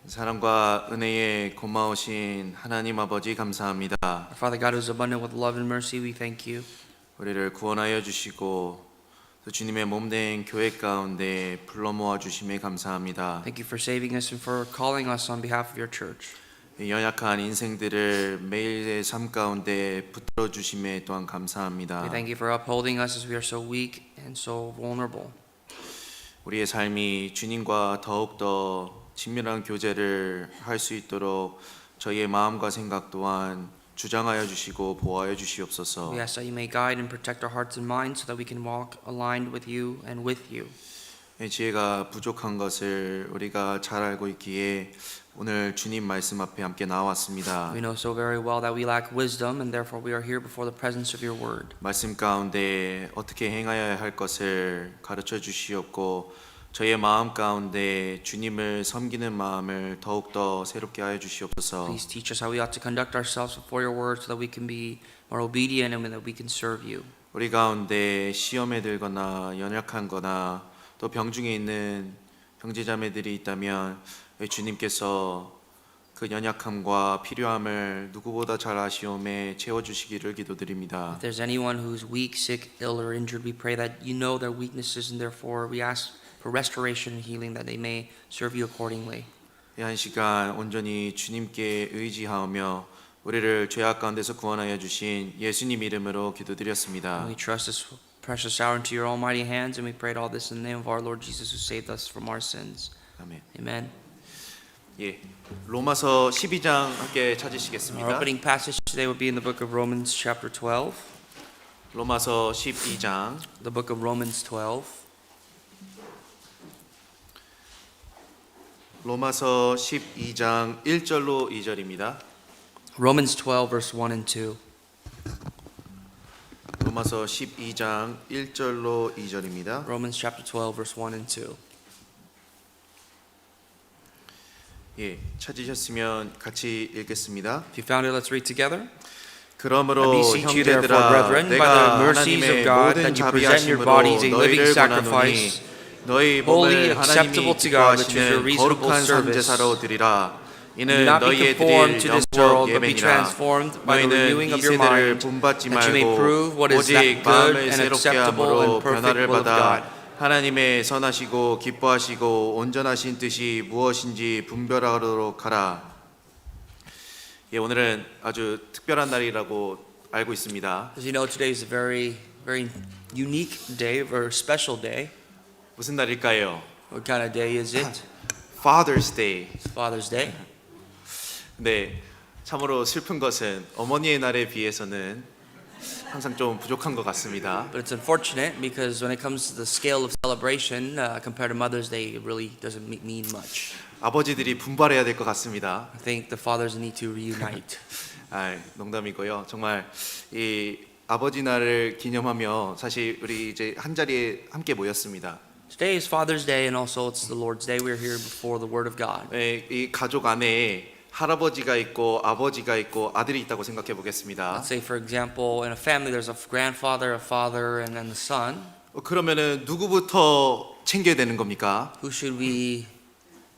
사랑과 은혜에 고마우신 하나님 아버지 감사합니다. Our Father God who is abundant with love and mercy, we thank you. 우리를 구원하여 주시고 또 주님의 몸된 교회 가운데 불러 모아 주심에 감사합니다. Thank you for saving us and for calling us on behalf of your church. 이 연약한 인생들을 매일의 삶 가운데 붙들어 주심에 또한 감사합니다. We thank you for upholding us as we are so weak and so vulnerable. 우리의 삶이 주님과 더욱더 친밀한 교제를 할 수 있도록 저희의 마음과 생각 또한 주장하여 주시고 보호하여 주시옵소서. We ask that you may guide and protect our hearts and minds so that we can walk aligned with you and with you. 지혜가 부족한 것을 우리가 잘 알고 있기에 오늘 주님 말씀 앞에 함께 나왔습니다. We know so very well that we lack wisdom and therefore we are here before the presence of your word. 말씀 가운데 어떻게 행하여야 할 것을 가르쳐 주시옵고 저희의 마음 가운데 주님을 섬기는 마음을 더욱더 새롭게 하여 주시옵소서. Please teach us how we ought to conduct ourselves before your word so that we can be more obedient and that we can serve you. 우리 가운데 시험에 들거나 연약한 거나 또 병중에 있는 형제자매들이 있다면 주님께서 그 연약함과 필요함을 누구보다 잘 아시오매 채워주시기를 기도드립니다. If there's anyone who's weak, sick, ill, or injured, we pray that you know their weaknesses and therefore we ask for restoration and healing that they may serve you accordingly. 이 한 시간 온전히 주님께 의지하며 우리를 죄악 가운데서 구원하여 주신 예수님 이름으로 기도드렸습니다. We trust this precious hour into your almighty hands and we prayed all this in the name of our Lord Jesus who saved us from our sins. 아멘. Amen. 예, 로마서 12장 함께 Our 찾으시겠습니다. opening passage today will be in the book of Romans chapter 12. 로마서 12장 The book of Romans 12. 로마서 12장 1절로 2절입니다. Romans 12 verse 1 and 2. 로마서 12장 1절로 2절입니다. Romans chapter 12 verse 1 and 2. 예, 찾으셨으면 같이 읽겠습니다. If you found it, let's read together. 그러므로 I beseech you therefore, 형제들아 brethren, by the 내가 mercies of 하나님의 God, 모든 that you present your bodies a 자비하심으로 living 너희를 sacrifice, 권하노니 너희 holy, 몸을 acceptable 하나님이 to God, which is your 기뻐하시는 reasonable 거룩한 service. 선제사로 드리라. Do 이는 not be 너희의 conformed 드릴 to this 영적 world, but be 예배니라. transformed by the renewing 너희는 이 of your 세대를 mind, 본받지 that you may prove 말고 what is that 오직 good 마음을 and 새롭게 acceptable 함으로 and perfect 변화를 will of 받아 God. 하나님의 선하시고 기뻐하시고 온전하신 뜻이 무엇인지 분별하도록 하라. 예, 오늘은 아주 특별한 날이라고 알고 있습니다. As you know, today is a very unique day, a very special day. 무슨 날일까요? What kind of day is it? Father's Day. It's Father's Day. 네, 참으로 슬픈 것은 어머니의 날에 비해서는 항상 좀 부족한 것 같습니다. But it's unfortunate because when it comes to the scale of celebration, compared to Mother's Day, it really doesn't mean much. 아버지들이 분발해야 될 것 같습니다. I think the fathers need to reunite. 농담이고요. 정말 이 아버지 날을 기념하며 사실 우리 이제 한 자리에 함께 모였습니다. Today is Father's Day and also it's the Lord's Day. We're here before the Word of God. 이 가족 안에 할아버지가 있고 아버지가 있고 아들이 있다고 생각해 보겠습니다. Let's say, for example, in a family there's a grandfather, a father, and then the son. 그러면은 누구부터 챙겨야 되는 겁니까? Who should we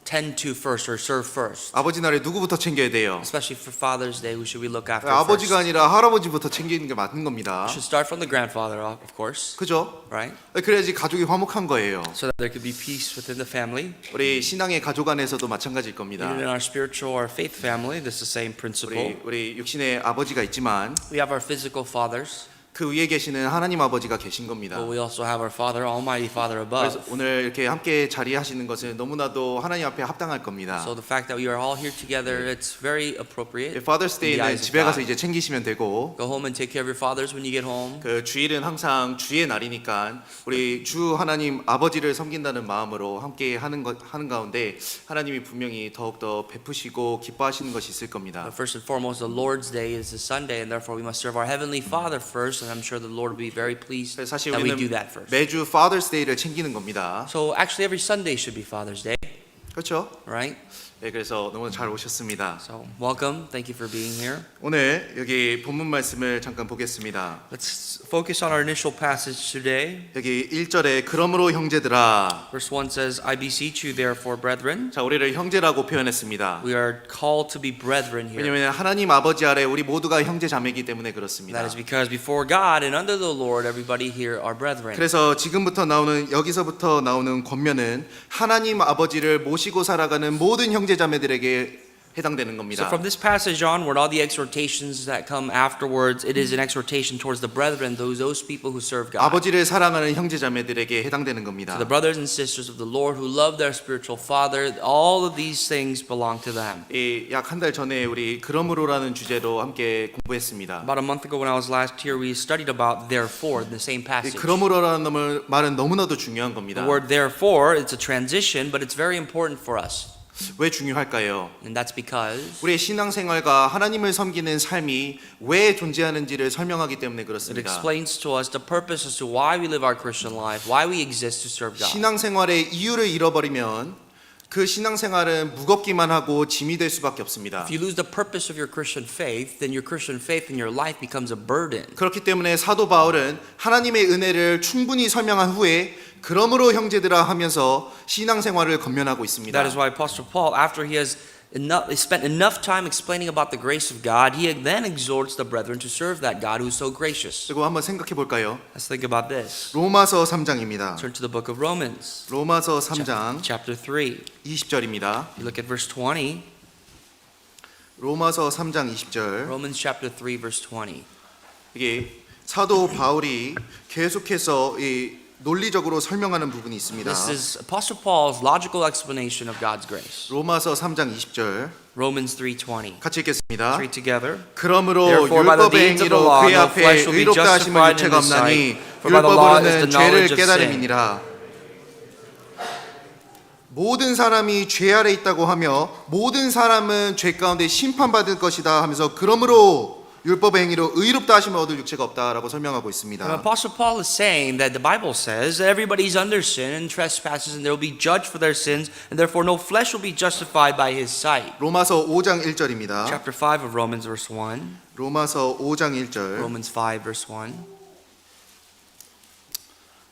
tend to first or serve first? 아버지 날에 누구부터 챙겨야 돼요? Especially for Father's Day, who should we look after 아버지가 first? 아니라 할아버지부터 챙기는 게 맞는 겁니다. We should start from the grandfather, of course, 그죠? right? 그래야지 가족이 화목한 거예요. So that there could be peace within the family. 우리 신앙의 가족 안에서도 마찬가지일 겁니다. Even in our spiritual or faith family, this is the same principle. 우리 육신의 아버지가 있지만 We have our physical fathers, 그 위에 계시는 하나님 아버지가 계신 겁니다. but we also have our Father, Almighty Father 그래서 above. 오늘 이렇게 함께 자리하시는 것은 너무나도 하나님 앞에 합당할 겁니다. So the fact that we are all here together, it's very appropriate. Father's in the Day는 eyes of 집에 가서 God. 이제 챙기시면 되고 Go home and take care of your fathers when you get home. 그 주일은 항상 주의 날이니까 우리 주 하나님 아버지를 섬긴다는 마음으로 함께 하는 가운데 하나님이 분명히 더욱더 베푸시고 기뻐하시는 것이 있을 겁니다. But first and foremost, the Lord's Day is a Sunday, and therefore we must serve our Heavenly Father first, and I'm sure the Lord will be very pleased 사실 that we 우리는 do that first. 매주 Father's Day를 챙기는 겁니다. So actually every Sunday should be Father's Day. 그렇죠? right? 네, 그래서 너무 잘 오셨습니다. So welcome. Thank you for being here. 오늘 여기 본문 말씀을 잠깐 보겠습니다. Let's focus on our initial passage today. 여기 1절에 그러므로 형제들아. Verse 1 says, I beseech you therefore, brethren. 자, 우리를 형제라고 표현했습니다. We are called to be brethren here. 왜냐하면 하나님 아버지 아래 우리 모두가 형제 자매이기 때문에 그렇습니다. That is because before God and under the Lord, everybody here are brethren. 그래서 지금부터 나오는 여기서부터 나오는 권면은 하나님 아버지를 모시고 살아가는 모든 형제 자매들에게 해당되는 So 겁니다. from this passage onward, all the exhortations that come afterwards, it is an exhortation towards the brethren, those people who serve God. 아버지를 사랑하는 형제 자매들에게 해당되는 To 겁니다. the brothers and sisters of the Lord who love their spiritual father, all of these things belong to them. 약 한 달 전에 우리 그러므로라는 주제로 함께 공부했습니다. About a month ago when I was last here, we studied about therefore, the same 이 passage. 그러므로라는 말은 너무나도 중요한 겁니다. The word therefore, it's a transition, but it's very important for us. 왜 중요할까요? And that's because 우리의 신앙생활과 하나님을 섬기는 삶이 왜 존재하는지를 설명하기 때문에 it 그렇습니다. explains to us the purpose as to why we live our Christian life, why we exist to serve God. 신앙생활의 이유를 잃어버리면 그 신앙생활은 무겁기만 하고 짐이 될 수밖에 없습니다. If you lose the purpose of your Christian faith, then your Christian faith in your life becomes a burden. 그렇기 때문에 사도 바울은 하나님의 은혜를 충분히 설명한 후에 그러므로 형제들아 하면서 신앙생활을 권면하고 있습니다. That is why Apostle Paul, after he has spent enough time explaining about the grace of God, he then exhorts the brethren to serve that God who is so gracious. 그리고 한번 생각해 볼까요? Let's think about this. 로마서 3장입니다. Turn to the book of Romans, 로마서 3장 chapter 3. 20절입니다. You look at verse 20. 로마서 3장 20절. Romans chapter 3, verse 20. 이게 사도 바울이 계속해서 이 논리적으로 설명하는 부분이 있습니다. This is Apostle Paul's logical explanation of God's grace. 로마서 3장 20절 Romans 3:20. 같이 읽겠습니다. Read together. 그러므로 Therefore, by the 율법의 deeds of the 행위로 law, 그의 no 앞에 flesh will be 의롭다 하심은 justified in 유체가 his 없나니 sight, for by the law is the 율법으로는 죄를 knowledge of 깨달음이니라. 모든 사람이 죄 아래 있다고 하며 모든 사람은 죄 가운데 심판받을 것이다 하면서 그러므로 율법의 행위로 의롭다 하심을 얻을 육체가 없다라고 설명하고 And 있습니다. Apostle Paul is saying that the Bible says that everybody's under sin and trespasses, and they will be judged for their sins, and therefore no flesh will be justified by his sight. 로마서 5장 1절입니다. Chapter 5 of Romans, verse 1. 로마서 5장 1절. Romans 5, verse 1.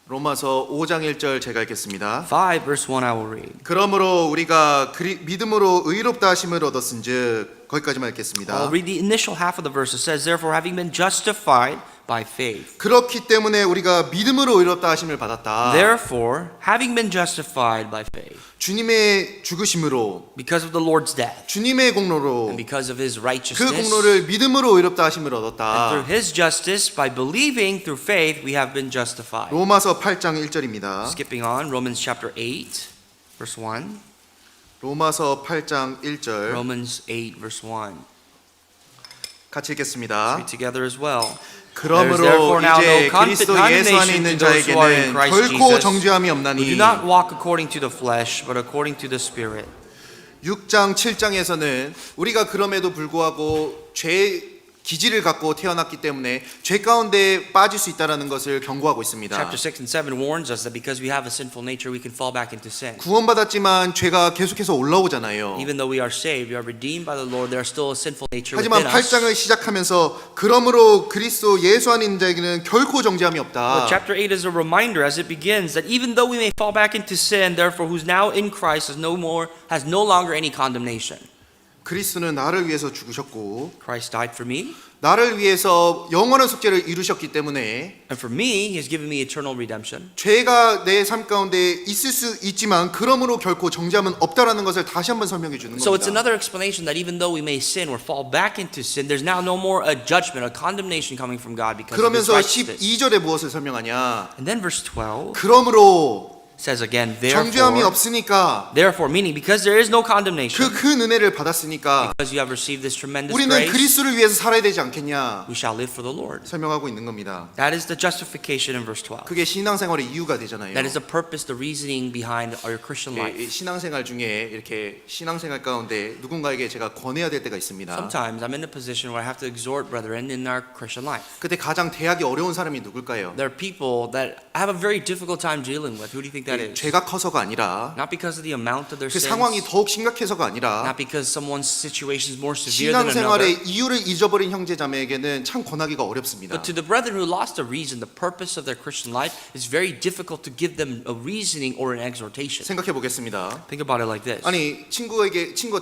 로마서 5장 1절 제가 읽겠습니다. 5, verse 1 I will read. 그러므로 우리가 믿음으로 의롭다 하심을 얻었은즉 거기까지만 읽겠습니다. I'll read the initial half of the verse. It says, therefore, having been justified by faith. 그렇기 때문에 우리가 믿음으로 의롭다 하심을 받았다. Therefore, having been justified by faith, 주님의 죽으심으로 because of the Lord's death, 주님의 공로로 and because of his 그 righteousness, 공로를 믿음으로 의롭다 하심을 and 얻었다. through his justice, by believing through faith, we have been justified. 로마서 8장 1절입니다. Skipping on, Romans chapter 8, verse 1. 로마서 8장 1절 Romans 8, verse 1. 같이 읽겠습니다. Read together as well. 그러므로 therefore now 이제 no 그리스도 예수 안에 condemnation 있는 to those who are in 자에게는 Christ 결코 Jesus, 정죄함이 We 없나니 do not walk according to the flesh, but according to the Spirit. 6장 7장에서는 우리가 그럼에도 불구하고 죄 기질을 갖고 태어났기 때문에 죄 가운데 빠질 수 있다는 것을 경고하고 있습니다. Chapter 6 and 7 warns us that because we have a sinful nature, we can fall back into sin. 구원받았지만 죄가 계속해서 올라오잖아요. Even though we are saved, we are redeemed by the Lord, there is still a sinful nature 하지만 within us. 8장을 시작하면서 그러므로 그리스도 예수 안에 있는 자에게는 결코 정죄함이 없다. But chapter 8 is a reminder as it begins that even though we may fall back into sin, therefore who's now in Christ has no longer any condemnation. 그리스도는 나를 위해서 죽으셨고 Christ died for me, 나를 위해서 영원한 속죄를 이루셨기 때문에 and for me, He has given me eternal redemption. 죄가 내 삶 가운데 있을 수 있지만 그러므로 결코 정죄함은 없다라는 것을 다시 한번 설명해 주는 So it's 겁니다. another explanation that even though we may sin or fall back into sin, there's now no more a judgment, a condemnation coming from God because of His 그러면서 righteousness. 12절에 무엇을 설명하냐? And then verse 12 그러므로 says again, 정죄함이 therefore, 없으니까 meaning because there is no condemnation, 그 큰 은혜를 받았으니까 because you have received this tremendous 우리는 grace, 그리스도를 위해서 살아야 되지 않겠냐 we shall live for the Lord. 설명하고 있는 겁니다. That is the justification in verse 12. 그게 신앙생활의 이유가 되잖아요. That is the purpose, the reasoning behind our Christian life. 이 신앙생활 중에 이렇게 신앙생활 가운데 누군가에게 제가 권해야 될 때가 있습니다. Sometimes I'm in a position where I have to exhort brethren in our Christian life. 그때 가장 대하기 어려운 사람이 누굴까요? There are people that I have a very difficult time dealing with. Who do you think that is? 죄가 커서가 아니라 Not because of the amount of their 그 sins, 상황이 더욱 심각해서가 아니라 not because someone's situation is more severe than another, 신앙생활의 이유를 잊어버린 형제자매에게는 참 권하기가 어렵습니다. but to the brethren who lost the reason, the purpose of their Christian life, it's very difficult to give them a reasoning or an exhortation. 생각해 보겠습니다. Think about it like this. 아니 친구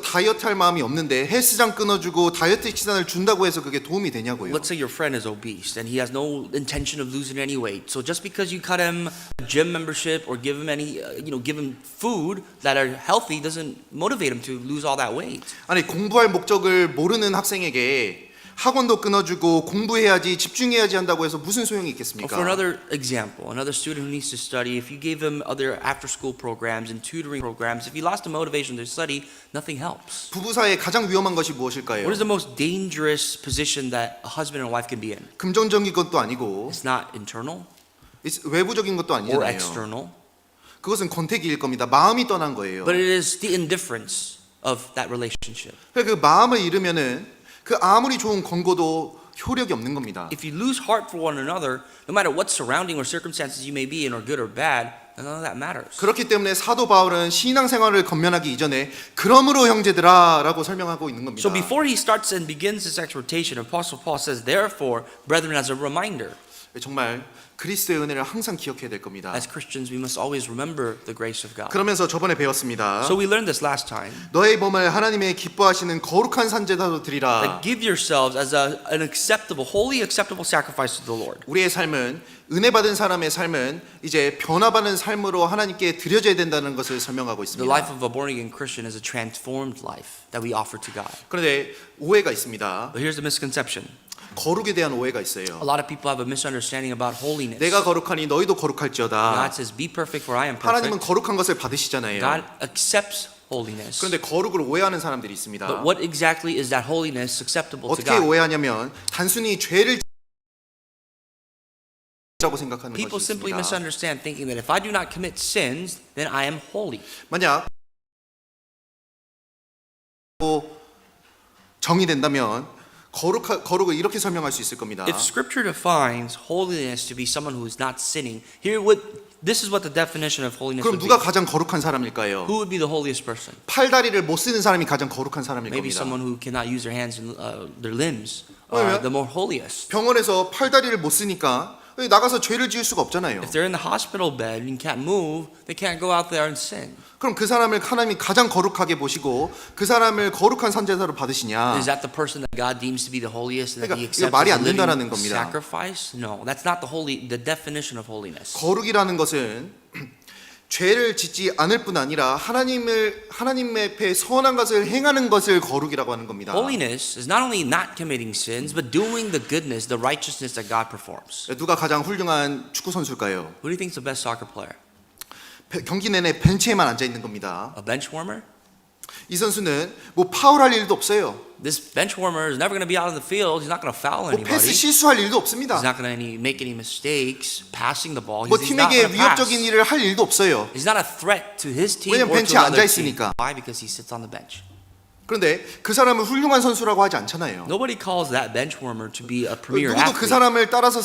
다이어트 할 마음이 없는데 헬스장 끊어주고 다이어트 식단을 준다고 해서 그게 도움이 되냐고요. Let's say your friend is obese and he has no intention of losing any weight. So just because you cut him a gym membership or give him any, give him food that are healthy doesn't motivate him to lose all that weight. 아니 공부할 목적을 모르는 학생에게 학원도 끊어주고 공부해야지 집중해야지 한다고 해서 무슨 소용이 있겠습니까? For another example, another student who needs to study, if you gave him other after-school programs and tutoring programs, if he lost the motivation to study, nothing helps. 부부 사이에 가장 위험한 것이 무엇일까요? What is the most dangerous position that a husband and wife can be in? 금전적인 것도 아니고 It's not internal 외부적인 것도 or 아니잖아요. external, 그것은 권태기일 겁니다. 마음이 떠난 거예요. but it is the indifference of that relationship. 그 마음을 잃으면은 그 아무리 좋은 권고도 효력이 없는 겁니다. If you lose heart for one another, no matter what surrounding or circumstances you may be in, or good or bad, none of that matters. 그렇기 때문에 사도 바울은 신앙생활을 건면하기 이전에 그러므로 형제들아라고 설명하고 있는 겁니다. So before he starts and begins this exhortation, Apostle Paul says, therefore, brethren, as a reminder, 정말 그리스도의 은혜를 항상 기억해야 될 겁니다. as Christians, we must always remember the grace of God. 그러면서 저번에 배웠습니다. So we learned this last time. 너의 몸을 하나님의 기뻐하시는 거룩한 산제사로 드리라. That give yourselves as an acceptable, wholly acceptable sacrifice to the Lord. 우리의 삶은 은혜 받은 사람의 삶은 이제 변화받는 삶으로 하나님께 드려져야 된다는 것을 설명하고 The 있습니다. life of a born again Christian is a transformed life that we offer to God. 그런데 오해가 있습니다. But here's the misconception. 거룩에 대한 오해가 A 있어요. lot of people have a misunderstanding about holiness. 내가 거룩하니 너희도 거룩할지어다. God says, be perfect for I am 하나님은 perfect. 거룩한 것을 받으시잖아요. God accepts holiness. 그런데 거룩을 오해하는 사람들이 있습니다. But what exactly is that holiness acceptable to 어떻게 God? 오해하냐면 단순히 죄를 라고 생각하는 People 것이 simply 있습니다. misunderstand, thinking that if I do not commit sins, then I am holy. 만약 정의된다면 거룩을 이렇게 설명할 수 있을 겁니다. If Scripture defines holiness to be someone who is not sinning, this is what the definition of holiness 그럼 would be. 누가 가장 거룩한 사람일까요? Who would be the holiest person? 팔다리를 못 쓰는 사람이 가장 거룩한 사람일 Maybe 겁니다. someone who cannot use their hands and their limbs 왜요? are the more holiest. 병원에서 팔다리를 못 쓰니까 나가서 죄를 지을 수가 없잖아요. If they're in the hospital bed and can't move, they can't go out there and sin. 그럼 그 사람을 하나님이 가장 거룩하게 보시고 그 사람을 거룩한 산제사로 받으시냐? Is that the person that God deems to be the holiest and that He 그러니까 이거 accepts 말이 as 안 a 된다라는 living 겁니다. sacrifice? No, that's not the definition of holiness. 거룩이라는 것은 죄를 짓지 않을 뿐 아니라 하나님의 앞에 선한 것을 행하는 것을 거룩이라고 하는 겁니다. Holiness is not only not committing sins, but doing the goodness, the righteousness that God performs. 누가 가장 훌륭한 축구 선수일까요? Who do you think is the best soccer player? 경기 내내 벤치에만 앉아 있는 겁니다. A bench warmer? 이 선수는 뭐 파울할 일도 없어요. This bench warmer is never going to be out in the field. He's not going to foul 뭐 패스 anybody. 실수할 일도 없습니다. He's not going to make any mistakes passing the ball. 뭐 He's not 팀에게 going to pass. 위협적인 일을 할 일도 없어요. He's not a threat to his team 왜냐면 or 벤치에 to another 앉아 team. 있으니까. Why? Because he sits on the bench. 그런데 그 사람을 훌륭한 선수라고 하지 않잖아요. Nobody calls that bench warmer to be a premier 누구도 그 athlete. 사람을 따라서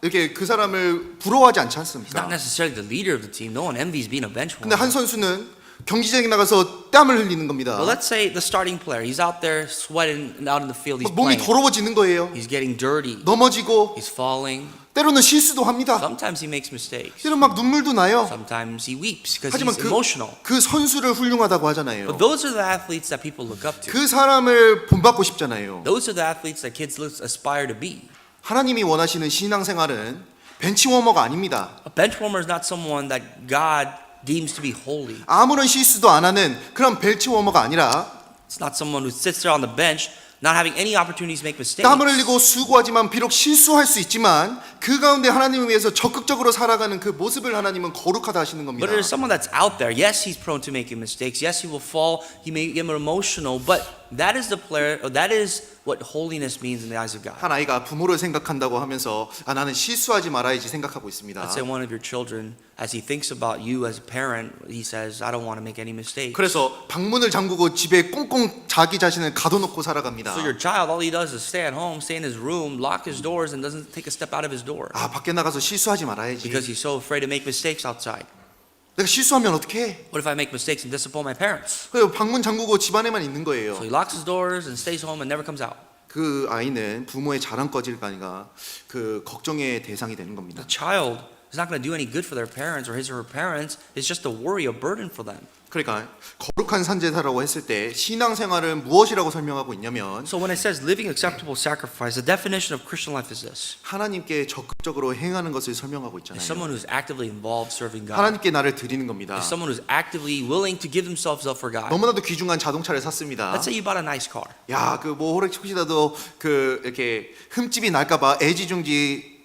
이렇게 그 사람을 부러워하지 않지 He's not 않습니까? necessarily the leader of the team. No one envies being a bench 근데 warmer. 한 선수는 경기장에 나가서 땀을 흘리는 겁니다. Well, let's say the starting player. He's out there sweating out in the field. He's 몸이 playing. 더러워지는 거예요. He's getting dirty. 넘어지고 He's falling. 때로는 실수도 합니다. Sometimes he makes mistakes. 때로는 막 눈물도 나요. Sometimes he weeps because 하지만 he's emotional. 그 선수를 훌륭하다고 하잖아요. But those are the athletes that people look up to. 그 사람을 본받고 싶잖아요. Those are the athletes that kids aspire to be. 하나님이 원하시는 신앙생활은 벤치워머가 아닙니다. A bench warmer is not someone that God deems to be holy. 아무런 실수도 안 하는 그런 벤치워머가 아니라 It's not someone who sits there on the bench, not having any opportunities to make mistakes. 땀을 흘리고 수고하지만 비록 실수할 수 있지만 그 가운데 하나님을 위해서 적극적으로 살아가는 그 모습을 하나님은 거룩하다 하시는 겁니다. But there's someone that's out there. Yes, he's prone to making mistakes. Yes, he will fall. He may get emotional. But that is the player. That is what holiness means in the eyes of God. 한 아이가 부모를 생각한다고 하면서 나는 실수하지 말아야지 생각하고 있습니다. Let's say one of your children, as he thinks about you as a parent, he says, "I don't want to make any mistakes." 그래서 방문을 잠그고 집에 꽁꽁 자기 자신을 가둬놓고 살아갑니다. So your child, all he does is stay at home, stay in his room, lock his doors, and doesn't take a step out of his door 아 밖에 나가서 실수하지 말아야지. because he's so afraid to make mistakes outside. 내가 실수하면 어떻게 해? What if I make mistakes and disappoint my parents? 그래서 방문 잠그고 집 안에만 있는 거예요. So he locks his doors and stays home and never comes out. 그 아이는 부모의 자랑거리가 아니라 그 걱정의 대상이 되는 겁니다. The child is not going to do any good for their parents or his or her parents. It's just a worry, a burden for them. 그러니까 거룩한 산제사라고 했을 때 신앙생활은 무엇이라고 설명하고 있냐면 So when it says living acceptable sacrifice, the definition of Christian life is this. 하나님께 적극적으로 행하는 것을 설명하고 It's 있잖아요. someone who's actively involved serving God. 하나님께 나를 드리는 겁니다. It's someone who's actively willing to give themselves up for God. 너무나도 귀중한 자동차를 샀습니다. Let's say you bought a nice car. 야, 그 뭐 혹시라도 그 이렇게 흠집이 날까봐 애지중지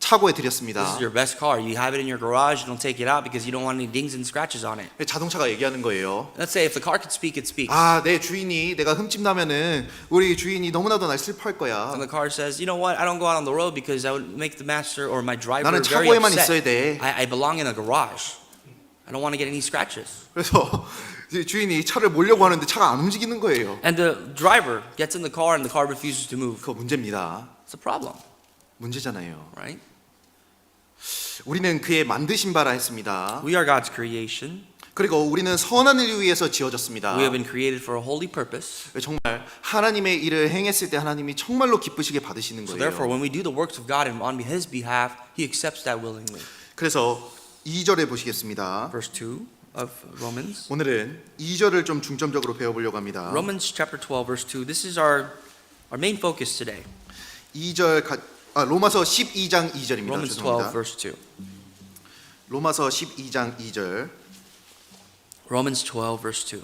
차고에 This 드렸습니다. is your best car. You have it in your garage. You don't take it out because you don't want any dings and scratches on it. 자동차가 얘기하는 거예요. Let's say if the car could speak, it speaks. 아, 내 주인이 내가 흠집 나면은 우리 주인이 너무나도 날 슬퍼할 거야. And the car says, you know what? I don't go out on the road because I would make the master or my driver 나는 very 차고에만 upset. 있어야 돼. I belong in a garage. I don't want to get any scratches. 그래서 이제 주인이 차를 몰려고 하는데 차가 안 움직이는 거예요. And the driver gets in the car and the car refuses to move. 그거 문제입니다. It's a problem, 문제잖아요. right? 우리는 그의 만드신 바라 했습니다. We are God's creation. 그리고 우리는 선한 일을 위해서 지어졌습니다. We have been created for a holy purpose. 정말 하나님의 일을 행했을 때 하나님이 정말로 기쁘시게 받으시는 So therefore, 거예요. when we do the works of God and on His behalf, He accepts that willingly. 그래서 2절에 보시겠습니다. Verse 2 of Romans. 오늘은 2절을 좀 중점적으로 배워보려고 합니다. Romans chapter 12, verse 2. This is our main focus today. 2절 로마서 12장 2절입니다. Romans 12, 죄송합니다. verse 2. 로마서 12장 2절. Romans 12, verse 2.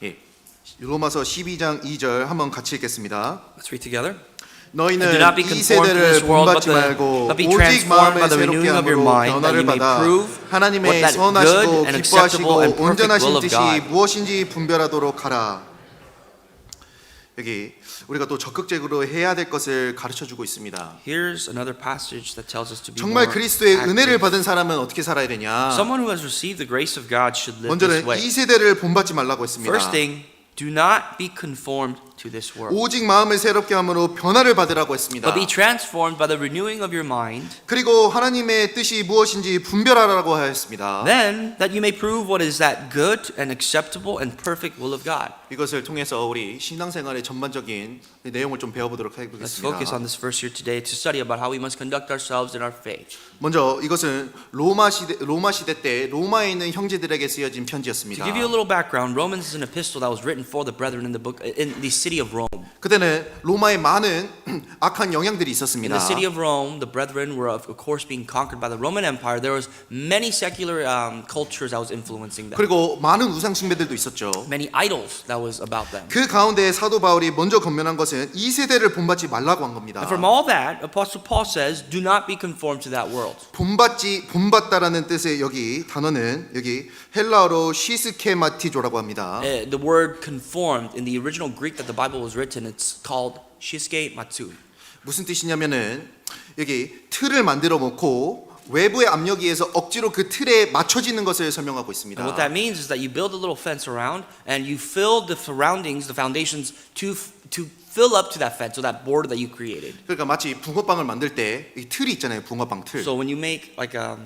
예. 로마서 12장 2절 한번 같이 읽겠습니다. Let's read together. 너희는 And do not be 이 conformed to 세대를 this world, 본받지 말고 but be 오직 transformed 마음을 by the 새롭게 renewing of your 함으로 mind, that 변화를 you may 받아 prove 하나님의 what that 선하시고 good and acceptable and 기뻐하시고 perfect 온전하신 will of 뜻이 God. 무엇인지 분별하도록 하라. 여기 우리가 또 적극적으로 해야 될 것을 가르쳐주고 있습니다. Here's another passage that tells us to be 정말 more 그리스도의 은혜를 active. 받은 사람은 어떻게 살아야 되냐? Someone who has received the grace of God should live this 먼저는 way. 이 세대를 본받지 말라고 했습니다. First thing, do not be conformed to this world, 오직 마음을 새롭게 함으로 변화를 받으라고 했습니다. but be transformed by the renewing of your mind. 그리고 하나님의 뜻이 무엇인지 분별하라고 하였습니다. Then that you may prove what is that good and acceptable and perfect will of God. 이것을 통해서 우리 신앙생활의 전반적인 내용을 좀 배워보도록 Let's focus 하겠습니다. on this verse here today to study about how we must conduct ourselves in our faith. 먼저 이것은 로마 시대 때 로마에 있는 형제들에게 쓰여진 편지였습니다. To give you a little background, Romans is an epistle that was written for the brethren in the city of Rome. 그때는 로마에 많은 악한 영향들이 In 있었습니다. the city of Rome, the brethren were of course being conquered by the Roman Empire. There was many secular cultures that was influencing them. 그리고 많은 우상 숭배들도 있었죠. Many idols that was about them. 그 가운데 사도 바울이 먼저 권면한 것은 이 세대를 본받지 말라고 한 겁니다. And from all that, Apostle Paul says, do not be conformed to that world. 본받다라는 뜻의 여기 단어는 여기 헬라어로 시스케마티조라고 합니다. The word conformed in the original Greek that the Bible was written, it's called shiske matsu. 무슨 뜻이냐면은 여기 틀을 만들어 놓고 외부의 압력에 의해서 억지로 그 틀에 맞춰지는 것을 설명하고 있습니다. And what that means is that you build a little fence around and you fill the surroundings, the foundations to fill up to that fence, so that border that you created. 그러니까 마치 붕어빵을 만들 때 이 틀이 있잖아요. 붕어빵 틀. So when you make like a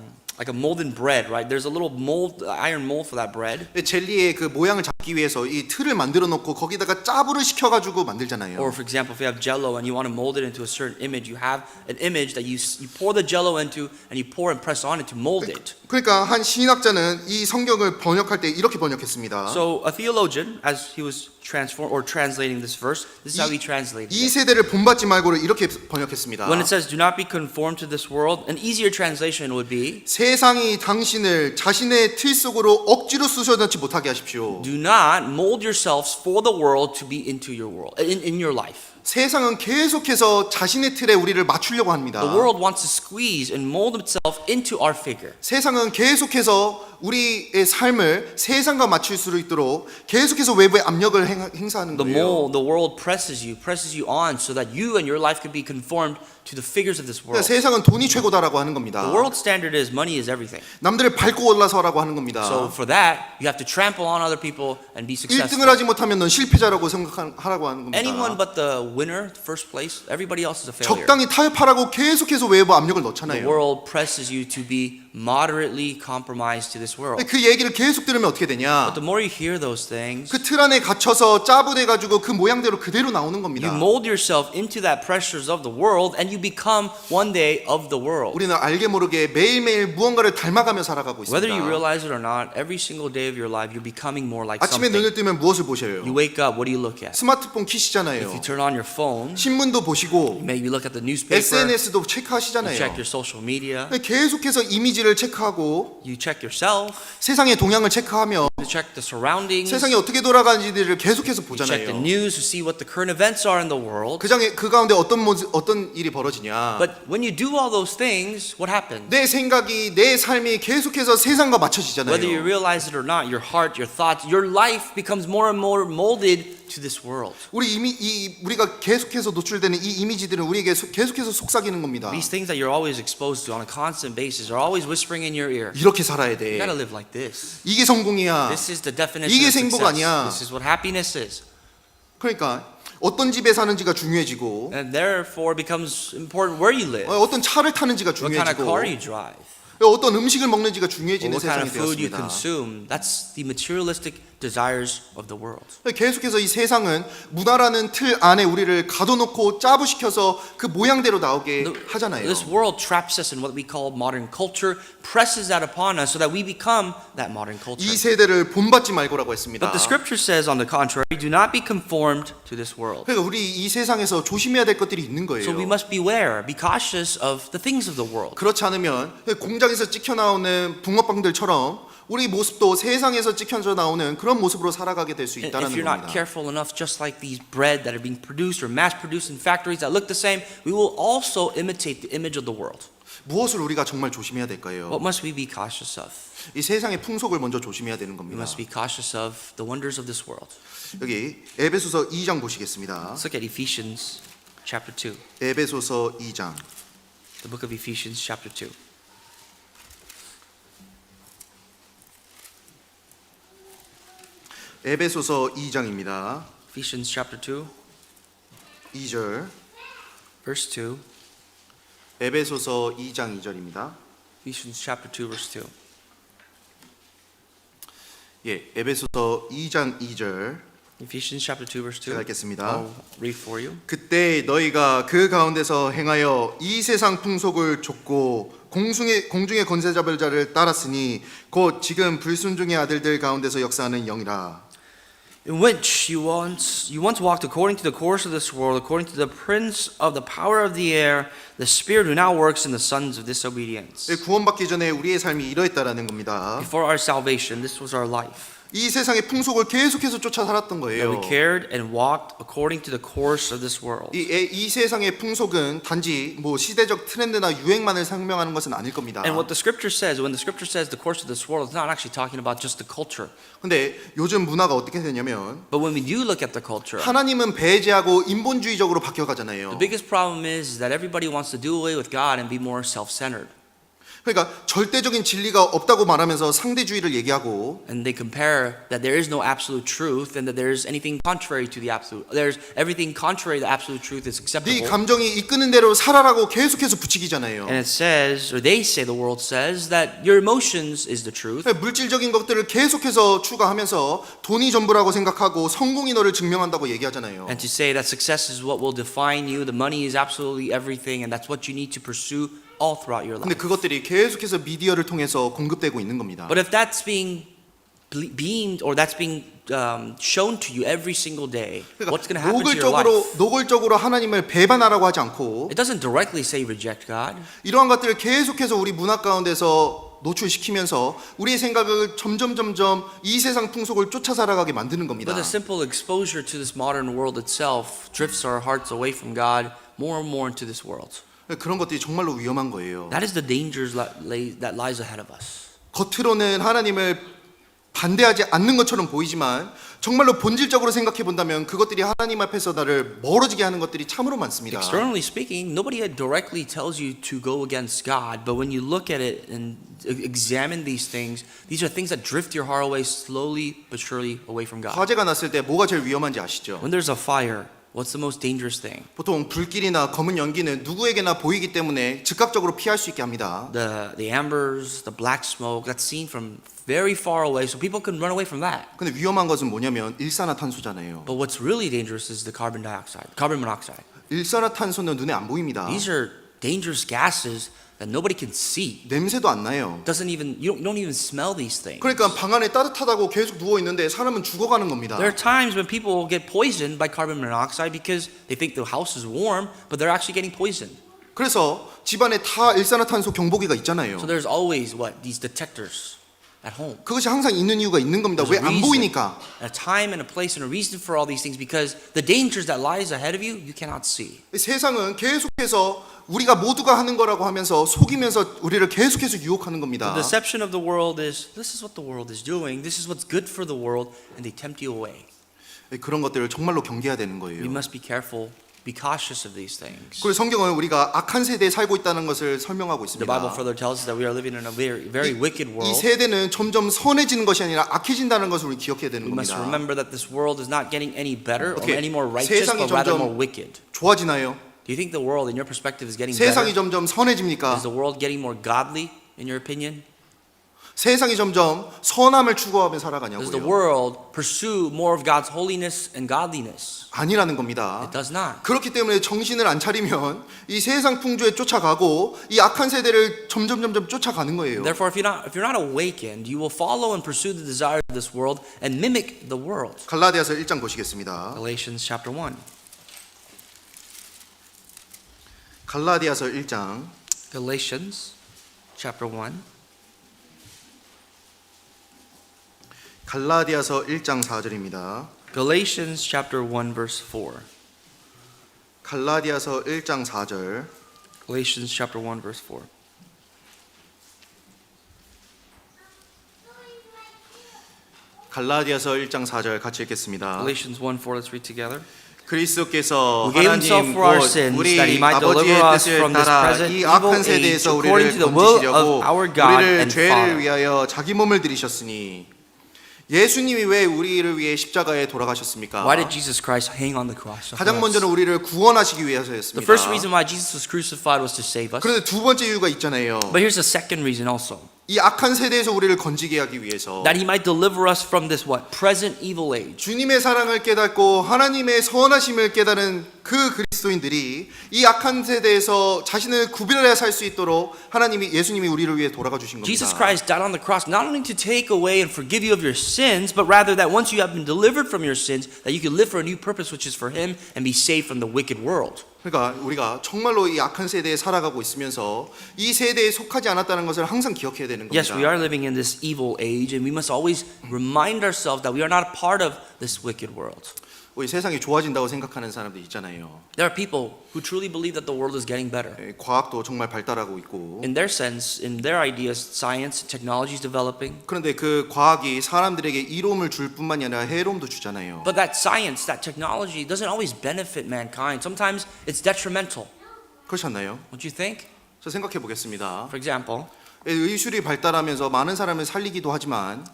molten bread, right? There's a little mold, iron mold for that bread. 젤리의 그 모양을 잡기 위해서 이 틀을 만들어 놓고 거기다가 짜부를 시켜 가지고 만들잖아요. Or for example, if you have Jello and you want to mold it into a certain image, you have an image that you pour the Jello into and you pour and press on it to mold it. 그러니까 한 신학자는 이 성경을 번역할 때 이렇게 번역했습니다. So a theologian, as he was translating this verse, this is how he translated 이 it. 세대를 본받지 말고를 이렇게 번역했습니다. When it says, do not be conformed to this world, an easier translation would be, 세상이 당신을 자신의 틀 속으로 억지로 쑤셔넣지 못하게 하십시오. do not mold yourselves for the world to be into your world, in your life. 세상은 계속해서 자신의 틀에 우리를 맞추려고 합니다. The world wants to squeeze and mold itself into our figure. 세상은 계속해서 우리의 삶을 세상과 맞출 수 있도록 계속해서 외부의 압력을 행사하는 거예요. The world presses you on so that you and your life can be conformed to the figures of this 그러니까 world. 세상은 돈이 최고다라고 하는 겁니다. The world standard is money is everything. 남들을 밟고 올라서라고 하는 겁니다. So for that, you have to trample on other people and be 1등을 successful. 하지 못하면 넌 실패자라고 생각하라고 하는 겁니다. Anyone but the winner, first place, everybody else is a failure. 적당히 타협하라고 계속해서 외부 압력을 The 넣잖아요. world presses you to be moderately compromised to this world. 근데 그 얘기를 계속 들으면 어떻게 But 되냐? the more you hear those things, 그 틀 안에 갇혀서 짜부돼가지고 그 모양대로 그대로 나오는 겁니다. you mold yourself into that pressures of the world, and you become one day of the world. 우리는 알게 모르게 매일매일 무언가를 닮아가며 살아가고 Whether you 있습니다. realize it or not, every single day of your life, you're becoming more like 아침에 something. 눈을 뜨면 무엇을 보셔요? You wake up, what do you look at? 스마트폰 If 키시잖아요. you turn on your phone, 신문도 보시고 maybe you look at the newspaper, SNS도 you check 체크하시잖아요. your social media, 계속해서 이미지를 체크하고 you check yourself, 세상의 동향을 체크하며 you check the surroundings, 세상이 어떻게 돌아가는지를 계속해서 you check the 보잖아요. news to see what the current events are in the world. 그 가운데 어떤 일이 벌어지냐? But when you do all those things, what happens? 내 생각이 내 삶이 계속해서 세상과 Whether you 맞춰지잖아요. realize it or not, your heart, your thoughts, your life becomes more and more molded to this world. 우리가 계속해서 노출되는 이 이미지들은 우리에게 계속해서 속삭이는 겁니다. These things that you're always exposed to on a constant basis are always whispering in your ear. 이렇게 살아야 You 돼. gotta live like this. 이게 성공이야. This is the definition 이게 of 행복 success. 아니야. This is what happiness is. 그러니까 어떤 집에 사는지가 중요해지고 And therefore becomes important where you live, 어떤 차를 타는지가 what kind of 중요해지고 car you drive, 어떤 음식을 먹는지가 or 중요해지는 what kind 세상이 of food you 되었습니다. consume. That's the materialistic desires of the world. 계속해서 이 세상은 문화라는 틀 안에 우리를 가둬놓고 짜부시켜서 그 모양대로 나오게 하잖아요. This world traps us in what we call modern culture, presses that upon us so that we become that modern culture. 이 세대를 본받지 말고라고 했습니다. But the scripture says, on the contrary, do not be conformed to this world. 그러니까 우리 이 세상에서 조심해야 될 것들이 있는 거예요. So we must beware, be cautious of the things of the world. 그렇지 않으면 공장에서 찍혀 나오는 붕어빵들처럼 우리 모습도 세상에서 찍혀져 나오는 그런 모습으로 살아가게 될 수 And 있다는 if you're not 겁니다. careful enough, just like these bread that are being produced or mass produced in factories that look the same, we will also imitate the image of the world. 무엇을 우리가 정말 조심해야 What 될까요? must we be cautious of? 이 세상의 풍속을 먼저 조심해야 되는 We 겁니다. must be cautious of the wonders of this world. 여기 에베소서 2장 보시겠습니다. Let's look at Ephesians chapter 2. 에베소서 2장 The book of Ephesians chapter 2. 에베소서 2장입니다. Ephesians chapter 2, 2절 verse 2. 에베소서 2장 2절입니다. Ephesians chapter 2, verse 2. 예, 에베소서 2장 2절 Ephesians chapter 2, verse 2. 제가 읽겠습니다. I'll read for you. 그때 너희가 그 가운데서 행하여 이 세상 풍속을 좇고 공중의 권세 잡을 자를 따랐으니 곧 지금 불순종의 아들들 가운데서 역사하는 영이라. In which you once walked according to the course of this world, according to the prince of the power of the air, the spirit who now works in the sons of disobedience. 구원받기 전에 우리의 삶이 이러했다라는 겁니다. Before our salvation, this was our life. 이 세상의 풍속을 계속해서 쫓아 살았던 That 거예요. we cared and walked according to the course of this world. 이 세상의 풍속은 단지 뭐 시대적 트렌드나 유행만을 설명하는 것은 아닐 겁니다. And what the scripture says, when the scripture says the course of this world, it's not actually talking about just the culture. 근데 요즘 문화가 어떻게 되냐면 But when we do look at the culture, 하나님은 배제하고 인본주의적으로 바뀌어 the 가잖아요. biggest problem is that everybody wants to do away with God and be more self-centered. 그러니까 절대적인 진리가 없다고 말하면서 상대주의를 얘기하고 And they compare that there is no absolute truth and that there's anything contrary to the absolute. There's everything contrary to the absolute truth is 네 acceptable. 감정이 이끄는 대로 살아라고 계속해서 부추기잖아요. And it says, or they say, the world says that your emotions is the truth. 물질적인 것들을 계속해서 추구하면서 돈이 전부라고 생각하고 성공이 너를 증명한다고 얘기하잖아요. And to say that success is what will define you, the money is absolutely everything, and that's what you need to pursue all throughout your 근데 life. 그것들이 계속해서 미디어를 통해서 공급되고 있는 겁니다. But if that's being beamed or that's being shown to you every single day, what's going to happen to your life? 노골적으로 하나님을 배반하라고 하지 않고 It doesn't directly say reject God. 이러한 것들을 계속해서 우리 문화 가운데서 노출시키면서 우리의 생각을 점점 이 세상 풍속을 쫓아 살아가게 만드는 겁니다. But the simple exposure to this modern world itself drifts our hearts away from God more and more into this world. 그런 것들이 정말로 위험한 거예요. That is the dangers that lies ahead of us. 겉으로는 하나님을 반대하지 않는 것처럼 보이지만 정말로 본질적으로 생각해 본다면 그것들이 하나님 앞에서 나를 멀어지게 하는 것들이 참으로 많습니다. Externally speaking, nobody directly tells you to go against God, but when you look at it and examine these are things that drift your heart away slowly but surely away from God. 화재가 났을 때 뭐가 제일 위험한지 아시죠? When there's a fire, What's the most dangerous thing? 보통 불길이나 검은 연기는 누구에게나 보이기 때문에 즉각적으로 피할 수 있게 합니다. The ambers, the black smoke that's seen from very far away, so people can run away from that. 근데 위험한 것은 뭐냐면 일산화탄소잖아요. But what's really dangerous is the carbon monoxide. 일산화탄소는 눈에 안 보입니다. These are dangerous gases that nobody can see. 냄새도 안 나요. You don't even smell these things. 그러니까 방 안에 따뜻하다고 계속 누워 있는데 사람은 죽어가는 겁니다. There are times when people get poisoned by carbon monoxide because they think the house is warm, but they're actually getting poisoned. 그래서 집안에 다 일산화탄소 경보기가 있잖아요. So there's always these detectors at home. 그것이 항상 있는 이유가 있는 겁니다. There's 왜 a 안 reason, 보이니까? a time and a place and a reason for all these things because the dangers that lies ahead of you cannot see. 세상은 계속해서 우리가 모두가 하는 거라고 하면서 속이면서 우리를 계속해서 유혹하는 겁니다. The deception of the world is this is what the world is doing, this is what's good for the world, and they tempt you away. 그런 것들을 정말로 경계해야 되는 We 거예요. must be careful, be cautious of these things. 그리고 성경은 우리가 악한 세대에 살고 있다는 것을 설명하고 The Bible 있습니다. further tells us that we are living in a very wicked 이 world. 세대는 점점 선해지는 것이 아니라 악해진다는 것을 우리 기억해야 되는 We must 겁니다. remember that this world is not getting any better or 어떻게 any more righteous, 세상이 but rather 점점 more wicked. 좋아지나요? Do you think the world, in your perspective, is getting 세상이 better? 점점 선해집니까? Is the world getting more godly, in your opinion? 세상이 점점 선함을 추구하며 Does the 살아가냐고요? world pursue more of God's holiness and godliness? 아니라는 겁니다. It does not. 그렇기 때문에 정신을 안 차리면 이 세상 풍조에 쫓아가고 이 악한 세대를 점점 쫓아가는 거예요. Therefore, if you're not awakened, you will follow and pursue the desires of this world and mimic the world. 갈라디아서 1장 보시겠습니다. Galatians chapter 1. 갈라디아서 1장 Galatians chapter 1. 갈라디아서 1장 4절입니다. Galatians chapter 1 verse 4. 갈라디아서 1장 4절. Galatians chapter 1 verse 4. 갈라디아서 1장 4절 같이 읽겠습니다. Galatians 1:4. Let's read together. 그리스도께서 Who gave himself 하나님 for our 곧 sins 우리 that he might deliver 아버지의 us 뜻을 from this 따라 present 이 evil 악한 age 세대에서 according 우리를 to the will 건지시려고 of our God 우리를 and 죄를 Father. 위하여 자기 몸을 들이셨으니 예수님이 왜 우리를 위해 십자가에 돌아가셨습니까? Why did Jesus Christ hang on the cross? for 가장 us? 먼저는 우리를 구원하시기 The 위해서였습니다. first reason why Jesus was crucified was to save us. 그런데 두 번째 이유가 있잖아요. But here's the second reason also. 이 악한 세대에서 우리를 건지게 하기 위해서 That he might deliver us from this present evil age. 주님의 사랑을 깨닫고 하나님의 선하심을 깨달은 그 그리스도인들이 이 악한 세대에서 자신을 구별해야 살 수 있도록 예수님이 우리를 위해 돌아가 주신 겁니다. Jesus Christ died on the cross not only to take away and forgive you of your sins, but rather that once you have been delivered from your sins, that you can live for a new purpose, which is for Him, and be saved from the wicked world. 그러니까 우리가 정말로 이 악한 세대에 살아가고 있으면서 이 세대에 속하지 않았다는 것을 항상 기억해야 되는 겁니다. Yes, we are living in this evil age, and we must always remind ourselves that we are not a part of this wicked world. 우리 세상이 좋아진다고 생각하는 사람들 있잖아요. There are people who truly believe that the world is getting better. 과학도 정말 발달하고 있고. In their sense, in their ideas, science and technology is developing. 그런데 그 과학이 사람들에게 이로움을 줄 뿐만이 아니라 해로움도 주잖아요. But that science, that technology doesn't always benefit mankind. Sometimes it's detrimental. 그렇지 않나요? Don't you think? 저 생각해 보겠습니다. For example, 의술이 발달하면서 많은 사람을 살리기도 하지만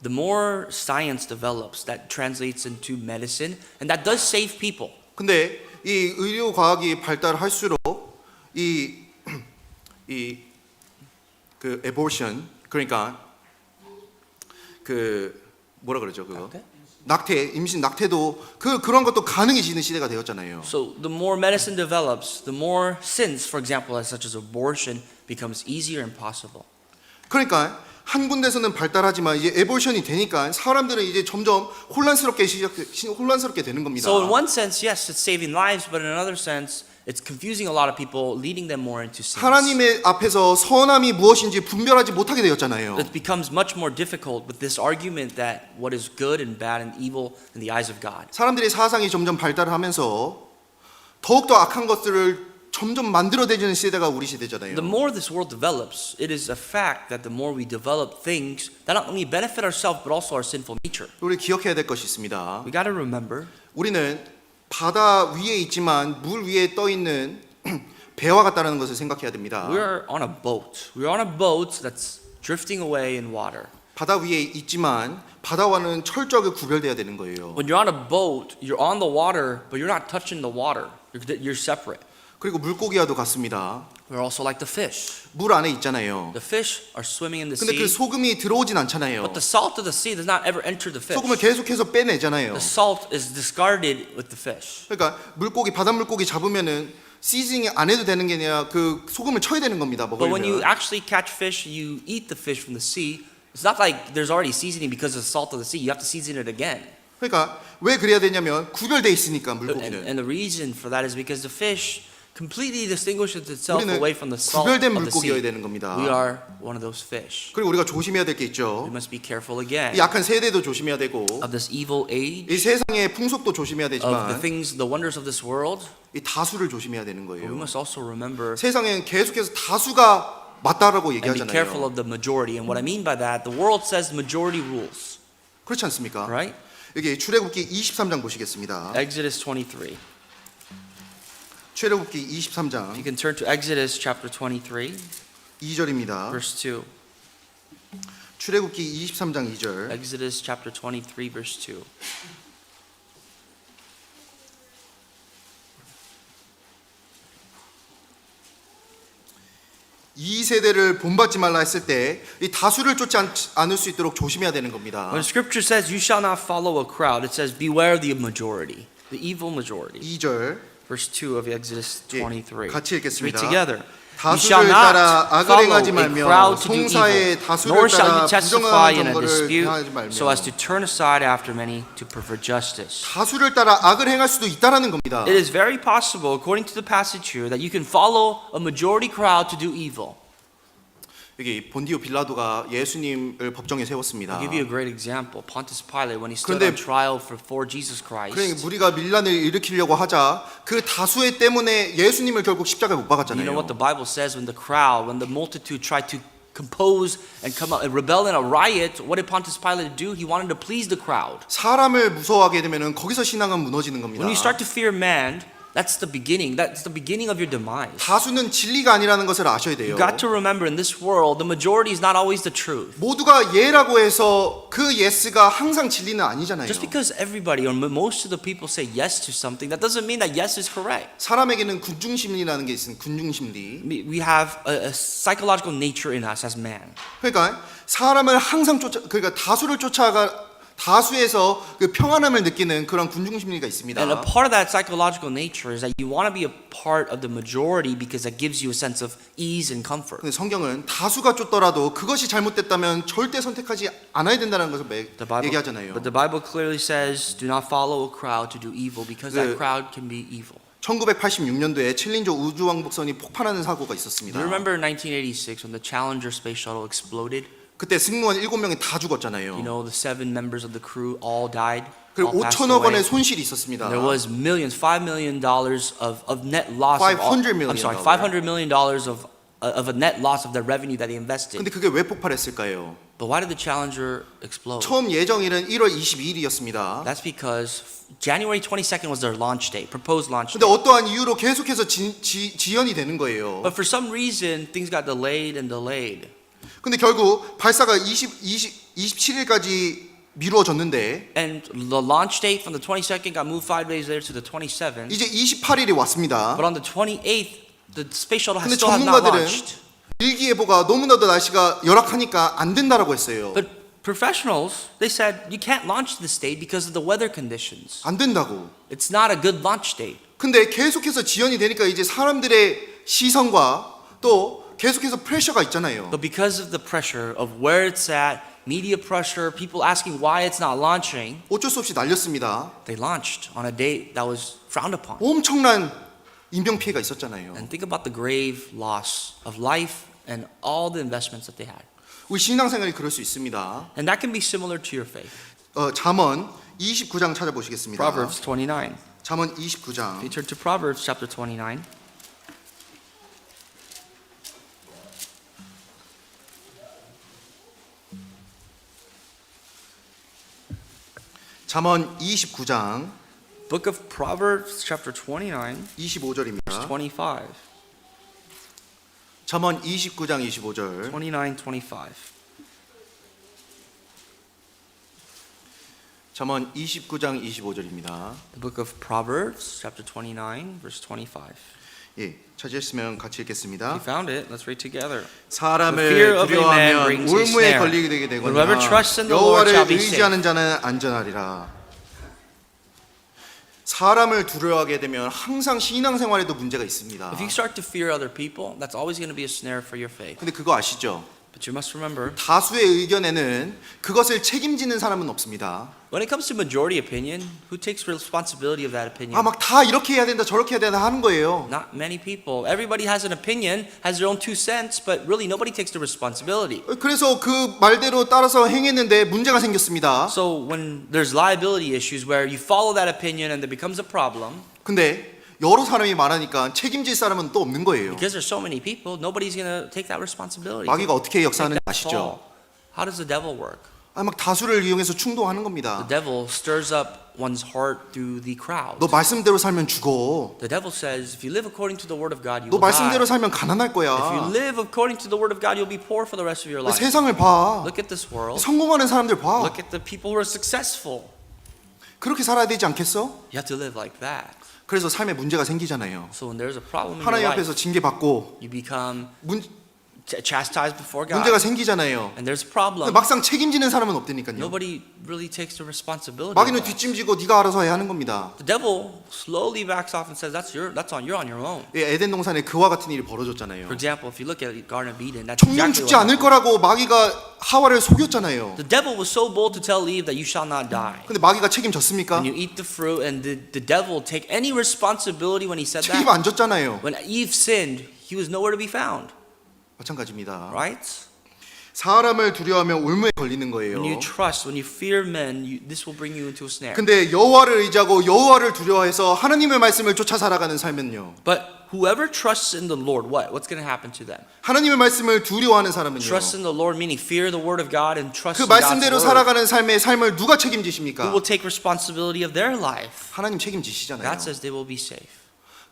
the more science develops, that translates into medicine, and that does save people. 근데 이 의료 과학이 발달할수록 그 abortion 그러니까 그 뭐라 그러죠 그거 낙태 임신 낙태도 그런 것도 가능해지는 시대가 되었잖아요. So the more medicine develops, the more sins, for example, such as abortion, becomes easier and possible. 그러니까 한 군데서는 발달하지만 이제 에볼션이 되니까 사람들은 이제 점점 혼란스럽게 되는 겁니다. So in one sense, yes, it's saving lives, but in another sense, it's confusing a lot of people, leading them more into sins. 하나님의 앞에서 선함이 무엇인지 분별하지 못하게 되었잖아요. It becomes much more difficult with this argument that what is good and bad and evil in the eyes of God. 사람들의 사상이 점점 발달하면서 더욱더 악한 것들을 점점 만들어내는 시대가 우리 시대잖아요. The more this world develops, it is a fact that the more we develop things that not only benefit ourselves but also our sinful nature. 우리 기억해야 될 것이 있습니다. We got to remember 우리는 바다 위에 있지만 물 위에 떠 있는 배와 같다는 것을 생각해야 됩니다. we're on a boat. We're on a boat that's drifting away in water. 바다 위에 있지만 바다와는 철저하게 구별돼야 되는 거예요. When you're on a boat, you're on the water, but you're not touching the water. You're separate. 그리고 물고기와도 같습니다. We're also like the fish. 물 안에 있잖아요. The fish are swimming in the 근데 그 sea, 소금이 들어오진 않잖아요. but the salt of the sea does not ever enter the fish. 소금을 계속해서 빼내잖아요. The salt is discarded with the fish. 그러니까 물고기 바닷 물고기 잡으면은 시즈닝 안 해도 되는 게 아니라 그 소금을 쳐야 되는 겁니다. But when you 먹으려면. actually catch fish, you eat the fish from the sea. It's not like there's already seasoning because of the salt of the sea. You have to season it again. 그러니까 왜 그래야 되냐면 구별돼 있으니까 And, 물고기는. and the reason for that is because the fish completely distinguishes itself 우리는 away from the salt 구별된 of the sea. 물고기여야 되는 겁니다. We are one of those fish. 그리고 우리가 조심해야 될 게 We 있죠. must be careful again 이 약한 세대도 조심해야 되고 of this evil age, 이 세상의 풍속도 조심해야 of the 되지만 things, the wonders of this world. 이 다수를 조심해야 되는 But we 거예요. must also remember 세상엔 계속해서 다수가 맞다라고 and be careful 얘기하잖아요. of the majority. And what I mean by that, the world says majority rules, 그렇지 않습니까? right? 여기 출애굽기 23장 보시겠습니다. Exodus 23. 출애굽기 You 23장 can turn to Exodus chapter 23, 2절입니다. verse 2. 출애굽기 23장 2절. Exodus chapter 23, verse 2. 이 세대를 본받지 말라 했을 때 이 다수를 쫓지 않을 수 있도록 조심해야 되는 겁니다. When Scripture says, "You shall not follow a crowd," it says, "Beware the majority, the evil majority." 2절 Verse 2 of Exodus 예, 23. 같이 읽겠습니다. Read together. You shall 다수를 not 따라 악을 follow 행하지 a 말며 crowd to do 송사의 evil, 다수를 nor shall 따라 you testify 부정한 in a 정거를 dispute, 행하지 말며 so as to turn aside after many to pervert justice. 다수를 따라 악을 행할 수도 있다라는 겁니다. It is very possible, according to the passage here, that you can follow a majority crowd to do evil. 여기 본디오 빌라도가 예수님을 법정에 세웠습니다. I'll give you a great example. Pontius Pilate, when he stood 그런데- on trial for Jesus Christ, 그러니까 무리가 밀란을 일으키려고 하자 그 다수의 때문에 예수님을 결국 십자가에 못 you know 박았잖아요. what the Bible says when the crowd, when the multitude tried to compose and come out and rebel in a riot, what did Pontius Pilate do? He wanted to please the crowd. 사람을 무서워하게 되면은 거기서 신앙은 무너지는 겁니다. When you start to fear man, that's the beginning. That's the beginning of your demise. 다수는 진리가 아니라는 것을 아셔야 돼요. You got to remember, in this world, the majority is not always the truth. 모두가 예라고 해서 그 예스가 항상 진리는 아니잖아요. Just because everybody or most of the people say yes to something, that doesn't mean that yes is correct. 사람에게는 군중심리라는 게 있습니다. 군중심리. We have a psychological nature in us as man. 그러니까 사람을 항상 그러니까 다수를 쫓아가 다수에서 그 평안함을 느끼는 그런 군중심리가 있습니다. And a part of that psychological nature is that you want to be a part of the majority because that gives you a sense of ease and comfort. 근데 성경은 다수가 쫓더라도 그것이 잘못됐다면 절대 선택하지 않아야 된다는 것을 얘기하잖아요. But the Bible clearly says, do not follow a crowd to do evil because that crowd can be evil. 1986년도에 챌린저 우주왕복선이 폭발하는 사고가 Do 있었습니다. you remember in 1986 when the Challenger space shuttle exploded? 그때 승무원 7명이 다 죽었잖아요. You know, the 7 members of the crew all died. 그리고 all passed 5천억 away. 원의 손실이 있었습니다. There was millions, $5 million of net loss. $500 million. I'm sorry, $500 million of a net loss of the revenue that they invested. 근데 그게 왜 폭발했을까요? But why did the Challenger explode? 처음 예정일은 1월 22일이었습니다. That's because January 22nd was their launch date, proposed launch 근데 date. 어떠한 이유로 계속해서 지연이 되는 거예요. But for some reason, things got delayed and delayed. 근데 결국 발사가 27일까지 미루어졌는데 And the launch date from the 22nd got moved 5 days later to the 27th. 이제 28일이 왔습니다. But on the 28th, the space shuttle 근데 still has not 전문가들은 launched. 일기예보가 너무나도 날씨가 열악하니까 안 된다라고 했어요. But professionals, they said you can't launch this date because of the weather conditions. 안 된다고. It's not a good launch date. 근데 계속해서 지연이 되니까 이제 사람들의 시선과 또 계속해서 프레셔가 있잖아요. But because of the pressure of where it's at, media pressure, people asking why it's not launching, 어쩔 수 없이 날렸습니다. they launched on a date that was frowned upon. 엄청난 인명 피해가 있었잖아요. And think about the grave loss of life and all the investments that they had. 우리 신앙생활이 그럴 수 있습니다. And that can be similar to your faith. 잠언 29장 찾아보시겠습니다. Proverbs 29. 잠언 If you 29장 turn to Proverbs chapter 29. 잠언 29장 Book of Proverbs chapter 29, 25절입니다. 25. 잠언 29장 25절 29, 25. 잠언 29장 25절입니다. The book of Proverbs, chapter 29, verse 25. 예, 찾으셨으면 같이 If 읽겠습니다. you found it, let's read together. 사람을 The fear of a man 두려워하면 brings a 올무에 snare. 걸리게 되게 되거니와 Whoever trusts in the Lord 여호와를 shall be safe. 의지하는 자는 안전하리라. 사람을 두려워하게 되면 항상 신앙생활에도 문제가 있습니다. If you start to fear other people, that's always going to be a snare for your faith. 근데 그거 아시죠? But you must remember, 다수의 의견에는 그것을 책임지는 사람은 없습니다. when it comes to majority opinion, who takes responsibility of that opinion? 막 다 이렇게 해야 된다 저렇게 해야 된다 하는 거예요. Not many people. Everybody has an opinion, has their own 2 cents, but really nobody takes the responsibility. 그래서 그 말대로 따라서 행했는데 문제가 생겼습니다. So when there's liability issues where you follow that opinion and there becomes a problem, 근데 여러 사람이 말하니까 책임질 사람은 또 없는 거예요. because there's so many people, nobody's going to take that responsibility. 마귀가 어떻게 역사하는지 Take that 아시죠? fall. How does the devil work? 막 다수를 이용해서 충동하는 The 겁니다. devil stirs up one's heart through the crowd. 너 말씀대로 살면 죽어. The devil says, if you live according to the word of God, you 너 will die. 말씀대로 살면 가난할 If you 거야. live according to the word of God, you'll be poor for the rest of your life. 세상을 봐. Look at this world. 성공하는 사람들 봐. Look at the people who are successful. 그렇게 살아야 되지 않겠어? You have to live like that. 그래서 삶에 문제가 생기잖아요. So when there's a problem in 하나님 your 앞에서 life, 징계받고 you become chastised before 문제가 God. 생기잖아요. And there's a 근데 problem. 막상 책임지는 사람은 없다니까요. Nobody really takes the responsibility. 마귀는 of that. 뒷짐지고 네가 알아서 해야 하는 겁니다. The devil slowly backs off and says, you're on your own. 예, 에덴 동산에 그와 같은 일이 벌어졌잖아요. For example, if you look at the Garden of Eden, that's 청년 exactly 죽지 what 않을 happened. 거라고 마귀가 하와를 속였잖아요. The devil was so bold to tell Eve that you shall not die. 근데 마귀가 책임졌습니까? When you eat the fruit, and the devil take any responsibility when he said 책임 that? 안 졌잖아요. When Eve sinned, he was nowhere to be found, 마찬가지입니다. right? 사람을 두려워하면 올무에 걸리는 거예요. When you trust, when you fear men, this will bring you into a snare. 근데 여호와를 의지하고 여호와를 두려워해서 하나님의 말씀을 쫓아 살아가는 삶은요. But whoever trusts in the Lord, what's going to happen to them? 하나님의 말씀을 두려워하는 사람은요. Trust in the Lord, meaning fear the word of God and trust 그 in God's 말씀대로 word. 살아가는 삶을 누가 Who 책임지십니까? will take responsibility of their life? 하나님 책임지시잖아요. God says they will be safe.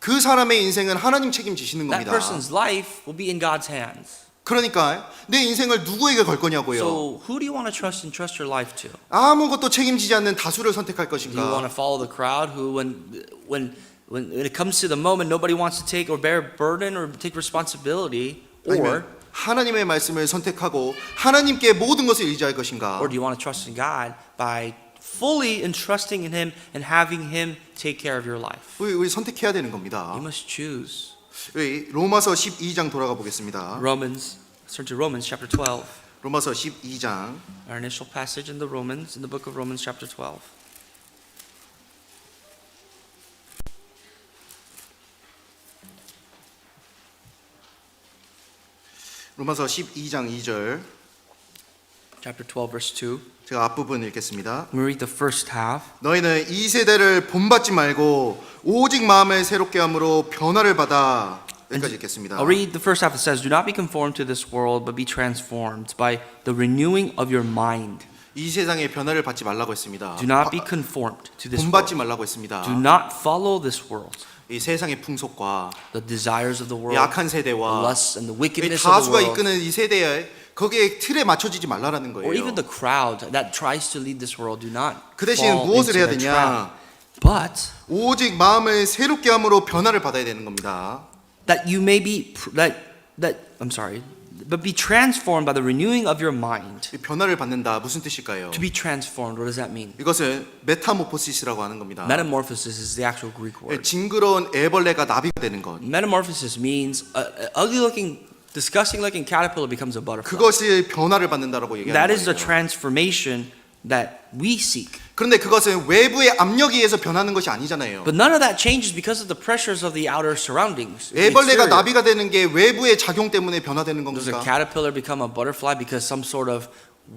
그 사람의 인생은 하나님 책임지시는 That 겁니다. person's life will be in God's hands. 그러니까 내 인생을 누구에게 걸 거냐고요. So who do you want to trust and trust your life to? 아무것도 책임지지 않는 다수를 선택할 Do you want 것인가? to follow the crowd who, when it comes to the moment, nobody wants to take or bear burden or take responsibility, or 아니면 하나님의 말씀을 선택하고 하나님께 모든 것을 의지할 것인가? do you want to trust in God by fully entrusting in Him and having Him take care of your life? 우리 선택해야 되는 겁니다. You must choose. 우리 로마서 12장 돌아가 보겠습니다. Let's turn to Romans chapter 12. 로마서 12장 Our initial passage in the book of Romans chapter 12. 로마서 12장 2절 Chapter 12 verse 2. 제가 앞부분 읽겠습니다. We read the first half. 너희는 이 세대를 본받지 말고 오직 마음을 새롭게 함으로 변화를 받아. 여기까지 읽겠습니다. I'll read the first half. It says, "Do not be conformed to this world, but be transformed by the renewing of your mind." 이 세상에 변화를 받지 말라고 했습니다. Do not be conformed to this 본받지 world. 말라고 했습니다. Do not follow this world, 이 세상의 풍속과 the desires of the 이 world, 악한 the 세대와 lusts and the 이 wickedness of the 다수가 world, 이끄는 이 세대에 거기에 틀에 맞춰지지 말라라는 or 거예요. even the crowd that tries to lead this world. Do not 그 대신 fall 무엇을 into 해야 the 되냐? trap. But 오직 마음을 새롭게 함으로 변화를 받아야 되는 겁니다. that you may be but be transformed by the renewing of your mind. 이 변화를 받는다 무슨 뜻일까요? To be transformed, what does that mean? 이것은 메타모포시스라고 하는 겁니다. Metamorphosis is the actual Greek word. 징그러운 애벌레가 나비가 되는 것. Metamorphosis means an ugly-looking, disgusting-looking caterpillar becomes a butterfly. 그것이 변화를 받는다라고 That 얘기하는 is the 거예요. transformation that we seek. 그런데 그것은 외부의 압력에 의해서 변하는 것이 아니잖아요. But none of that changes because of the pressures of the outer surroundings. the 애벌레가 exterior. 나비가 되는 게 외부의 작용 때문에 변화되는 Does a 겁니까? caterpillar become a butterfly because some sort of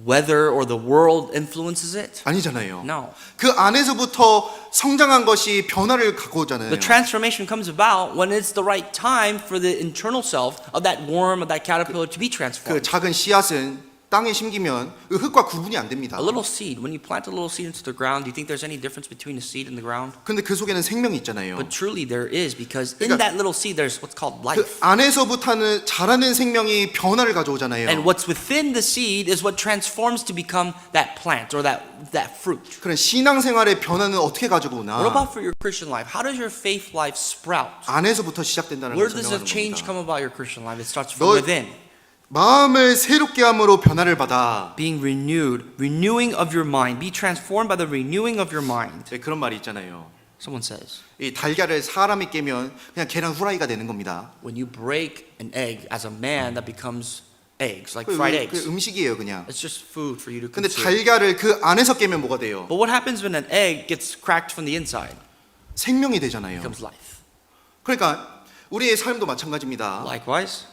weather or the world influences it? 아니잖아요. No. 그 안에서부터 성장한 것이 변화를 갖고 오잖아요. The transformation comes about when it's the right time for the internal self of that worm, of that caterpillar to be 그 transformed. 작은 씨앗은 땅에 심기면 그 흙과 구분이 안 됩니다. A little seed, when you plant a little seed into the ground, do you think there's any difference between the seed and the ground? 근데 그 속에는 생명이 있잖아요. But truly there is, because in 그러니까 that little seed there's what's called 그 life. 안에서부터 자라는 생명이 변화를 가져오잖아요. And what's within the seed is what transforms to become that plant or that fruit. 그런 신앙생활의 변화는 어떻게 가지고 오나? What about for your Christian life? How does your faith life sprout? 안에서부터 시작된다는 Where 걸 does the 설명하는 change 겁니다. come about your Christian life? It starts from 너- within. 마음을 새롭게 함으로 변화를 받아. Being renewed, renewing of your mind. Be transformed by the renewing of your mind. 네, 그런 말이 있잖아요. Someone says, 이 달걀을 사람이 깨면 그냥 계란 후라이가 되는 겁니다. when you break an egg as a man, that becomes eggs, like 그, fried 그 eggs. 음식이에요, 그냥. It's just food for you to 근데 consume. 달걀을 그 안에서 깨면 뭐가 돼요? But what happens when an egg gets cracked from the inside? 생명이 It 되잖아요. becomes life. 그러니까 우리의 삶도 마찬가지입니다. Likewise,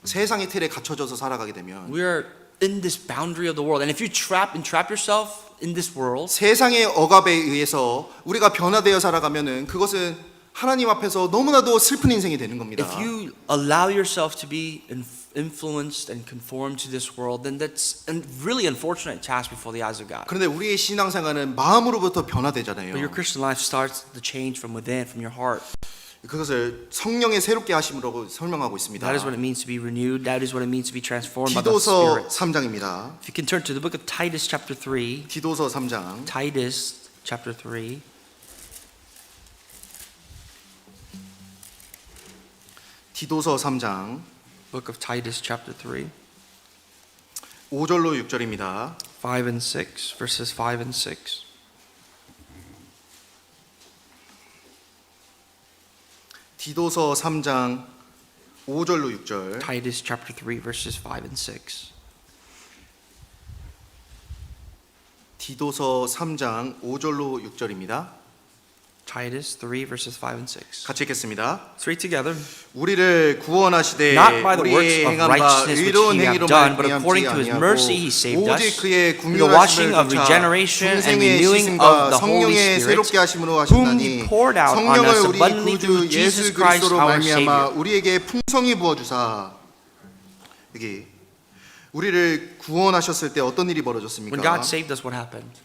세상의 틀에 갇혀져서 살아가게 되면 we are in this boundary of the world. And if you entrap yourself in this world, 세상의 억압에 의해서 우리가 변화되어 살아가면은 그것은 하나님 앞에서 너무나도 슬픈 인생이 되는 겁니다. if you allow yourself to be influenced and conformed to this world, then that's a really unfortunate task before the eyes of God. 그런데 우리의 신앙생활은 마음으로부터 변화되잖아요. But your Christian life starts to change from within, from your heart. 그것을 성령의 새롭게 하심으로 설명하고 있습니다. That is what it means to be renewed. That is what it means to be transformed by the 디도서 Spirit. 3장입니다. If you can turn to the book of Titus chapter 3. 디도서 3장 Titus chapter 3. 디도서 3장 Book of Titus chapter 3. 5절로 6절입니다. 5 and 6. Verses 5 and 6. 디도서 3장 5절로 6절. Titus chapter 3 verses 5 and 6. 디도서 3장 5절로 6절입니다. Titus 3 verses 5 and 6. 같이 읽겠습니다. 3 together. 우리를 구원하시되 Not by the works 우리의 of 행한 바 righteousness which 의로운 he 행위로 have done, but 말미암지 according to his 아니하고 mercy he saved us 오직 그의 through the washing 궁유하심을 of 조차 regeneration and 중생의 renewing 시슴과 of the Holy 성령의 Spirit, 새롭게 하심으로 whom 하셨나니 he poured out on 성령을 us 우리 abundantly 구주 through 예수 Jesus Christ 그리스도로 our 말미암아 Savior. 우리에게 풍성히 부어주사 여기 우리를 구원하셨을 때 어떤 일이 When 벌어졌습니까? God saved us, what happened?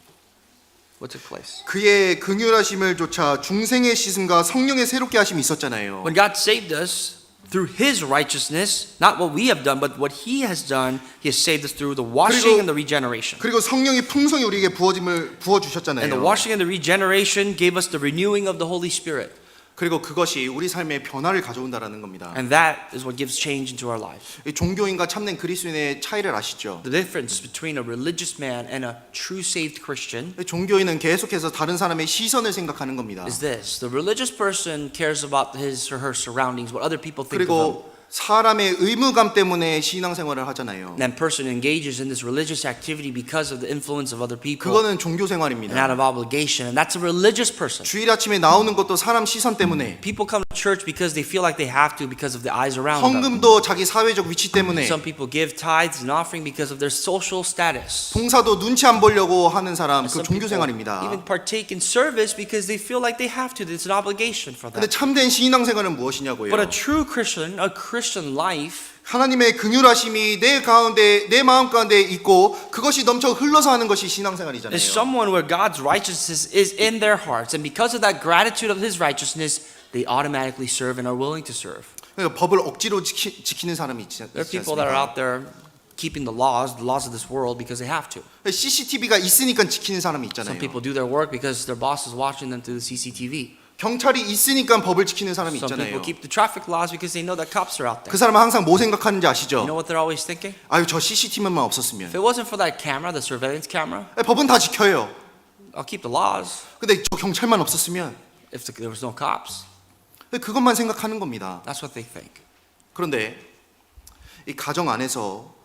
What took place? 그의 긍휼하심을 조차 중생의 씻음과 성령의 새롭게 하심이 있었잖아요. When God saved us through His righteousness, not what we have done, but what He has done, He has saved us through the washing and the regeneration. 그리고 성령이 풍성히 우리에게 부어 And 주셨잖아요. the washing and the regeneration gave us the renewing of the Holy Spirit. 그리고 그것이 우리 삶에 변화를 가져온다라는 겁니다. And that is what gives change into our lives. 이 종교인과 참된 그리스도인의 차이를 아시죠? The difference between a religious man and a true saved Christian 종교인은 계속해서 다른 사람의 시선을 생각하는 겁니다. is this. The religious person cares about his or her surroundings, what other people think of them. 그리고 사람의 의무감 때문에 신앙생활을 하잖아요. That person engages in this religious activity because of the influence of other people 그거는 종교 and out 생활입니다. of obligation. And that's a religious person. 주일 아침에 나오는 것도 사람 시선 때문에, People come to church because they feel like they have to because of the eyes around them. 헌금도 자기 사회적 위치 때문에, Some people give tithes and offering because of their social status. 봉사도 눈치 안 보려고 하는 사람, 그 Some 종교 people 생활입니다. even partake in service because they feel like they have to. It's an obligation for them. 근데 참된 신앙생활은 무엇이냐고요? But a true Christian, a Christian life, 하나님의 긍휼하심이 내 가운데, 내 마음 가운데 있고 그것이 넘쳐 흘러서 하는 것이 신앙생활이잖아요. is someone where God's righteousness is in their hearts, and because of that gratitude of His righteousness, they automatically serve and are willing to serve. 그러니까 법을 억지로 지키는 사람이 있지 There are people that are 않습니까? out there keeping the laws of this world because they have to. CCTV가 있으니까 지키는 사람이 Some 있잖아요. people do their work because their boss is watching them through the CCTV. 경찰이 있으니까 법을 지키는 사람이 Some people 있잖아요. keep the traffic laws because they know that cops are out there. 그 사람은 항상 뭐 생각하는지 You 아시죠? know what they're always thinking? 아유 저 CCTV만 If 없었으면 it wasn't for that camera, the surveillance camera, 법은 다 지켜요. I'll keep the laws. 근데 저 경찰만 없었으면 If there was no cops, 그것만 생각하는 겁니다. that's what they think. 그런데 이 가정 안에서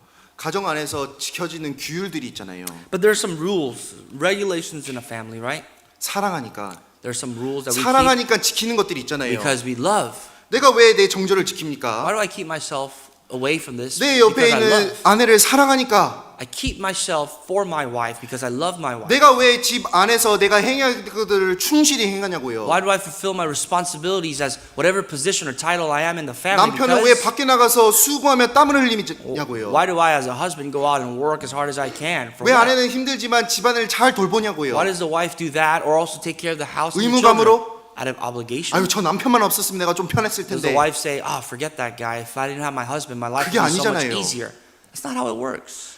지켜지는 규율들이 있잖아요. But there are some rules, regulations in a family, right? 사랑하니까 There are some rules that we keep 사랑하니까 지키는 것들이 있잖아요. because we love. 내가 왜 내 정절을 Why 지킵니까? do I keep myself away from this 내 옆에 because I 있는 love. 아내를 사랑하니까 I keep myself for my wife because I love my wife. 내가 왜 집 안에서 내가 행해야 할 것들을 충실히 행하냐고요. Why do I fulfill my responsibilities as whatever position or title I am in the family? 남편은 왜 밖에 나가서 수고하며 땀을 흘리냐고요. Why do I as a husband go out and work as hard as I can? For 왜 what? 아내는 힘들지만 집안을 잘 돌보냐고요. Why does the wife do that or also take care of the house and the children? 의무감으로? Out of obligation? 아유 저 남편만 없었으면 내가 좀 편했을 Does the 텐데. wife say, "Ah, forget that guy. If I didn't have my husband, my life 그게 would be so much 아니잖아요. easier." That's not how it works.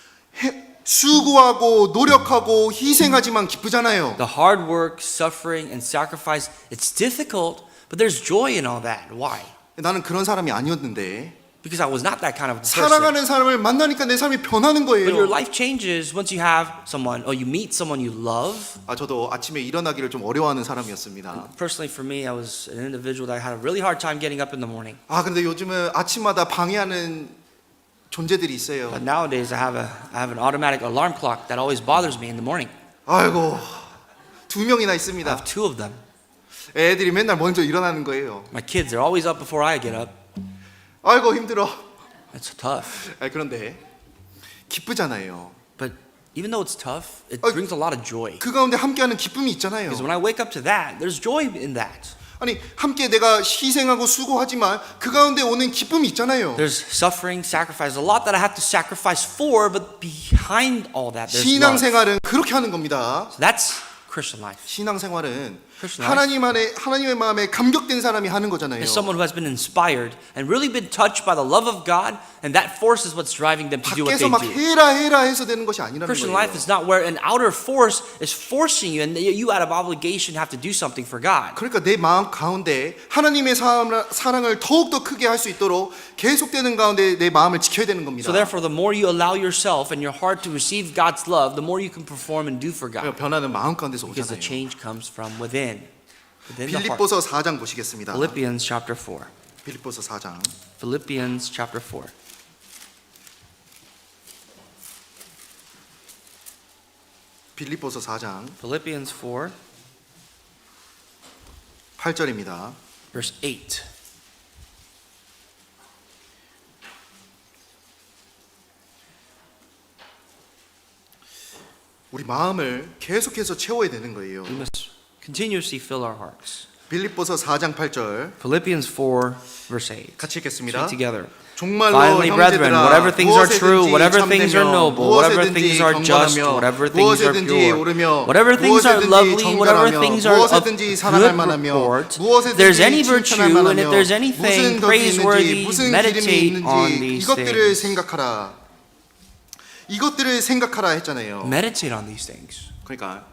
수고하고 노력하고 희생하지만 기쁘잖아요. The hard work, suffering, and sacrifice, it's difficult, but there's joy in all that. Why? 나는 그런 사람이 아니었는데 Because I was not that kind of person. 사랑하는 사람을 만나니까 내 삶이 변하는 But your 거예요. life changes once you have someone, or you meet someone you love. 저도 아침에 일어나기를 좀 어려워하는 사람이었습니다. Personally, for me, I was an individual that had a really hard time getting up in the morning. 근데 요즘은 아침마다 방해하는 존재들이 있어요. But nowadays, I have an automatic alarm clock that always bothers me in the morning. 아이고 2명이나 I 있습니다. have two of them. 애들이 맨날 먼저 일어나는 거예요. My kids are always up before I get up. 아이고 힘들어. It's tough. 그런데 기쁘잖아요. But even though it's tough, it 어, brings a lot of joy. 그 가운데 함께하는 기쁨이 있잖아요. Because when I wake up to that, there's joy in that. 아니 함께 내가 희생하고 수고하지만 그 가운데 오는 기쁨이 있잖아요. There's suffering, sacrifice, a lot that I have to sacrifice for, but behind all that, there's love. 신앙생활은 그렇게 하는 겁니다. So that's Christian life. 신앙생활은 Christian life. 하나님의 마음에 감격된 사람이 하는 거잖아요. It's someone who has been inspired and really been touched by the love of God, and that force is what's driving them to do what 밖에서 they 막 do. 해라 해서 되는 것이 아니라는 Christian 거예요. life is not where an outer force is forcing you, and you out of obligation have to do something for God. 그러니까 내 마음 가운데 하나님의 사랑을 더욱더 크게 할 수 있도록 계속되는 가운데 내 마음을 지켜야 되는 겁니다. So therefore, the more you allow yourself and your heart to receive God's love, the more you can perform and do for God. 변화는 마음 가운데서 Because the 오잖아요. change comes from within the heart. 빌립보서 4장 보시겠습니다. Philippians chapter 4. 빌립보서 4장. Philippians chapter 4. 빌립보서 4장 Philippians 4, 8절입니다. verse 8. 우리 마음을 계속해서 채워야 되는 거예요. We must continuously fill our hearts. 빌립보서 4장 8절 Philippians 4, verse 8. 같이 Read 읽겠습니다. together. 정말로 Finally, brethren, whatever 형제들아 things are true, 무엇이든지 whatever things are 참되며 noble, whatever things 무엇이든지 are just, 경건하며 whatever things are 무엇이든지 pure, 옳으며 whatever things are 무엇이든지 lovely, whatever 정결하며 things are of 무엇이든지 사랑할 good 만하며 report, if there's any 무엇이든지 virtue 칭찬할 and if 만하며 there's anything 무슨 덕이 있는지 praiseworthy, 무슨 기름이 meditate on 있는지 these 이것들을 things. 생각하라. 이것들을 생각하라 했잖아요. Meditate on these things. 그러니까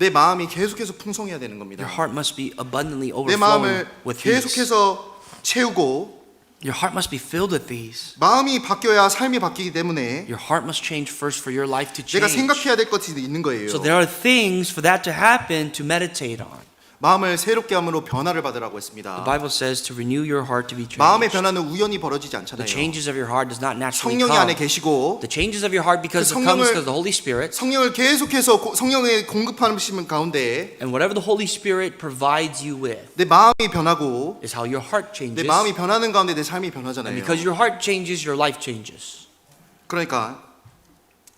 내 마음이 계속해서 풍성해야 되는 겁니다. Your heart must be abundantly 내 overflowing 마음을 with these. 계속해서 채우고 Your heart must be filled with these. 마음이 바뀌어야 삶이 바뀌기 때문에 Your heart must change first for your life to 내가 change. 생각해야 될 것이 있는 거예요. So there are things for that to happen to meditate on. 마음을 새롭게 함으로 변화를 받으라고 The 했습니다. Bible says to renew your heart to be 마음의 changed. 변화는 우연히 벌어지지 The 않잖아요. changes of your heart does not naturally 성령이 안에 come. 계시고 The changes of your heart because 그 it comes 성령을- because the Holy Spirit, 성령을 계속해서 성령의 공급하시는 가운데 and whatever the Holy Spirit provides you with 내 마음이 변하고 is how your heart 내 changes. 마음이 변하는 가운데 내 삶이 And 변하잖아요. because your heart changes, your life changes. 그러니까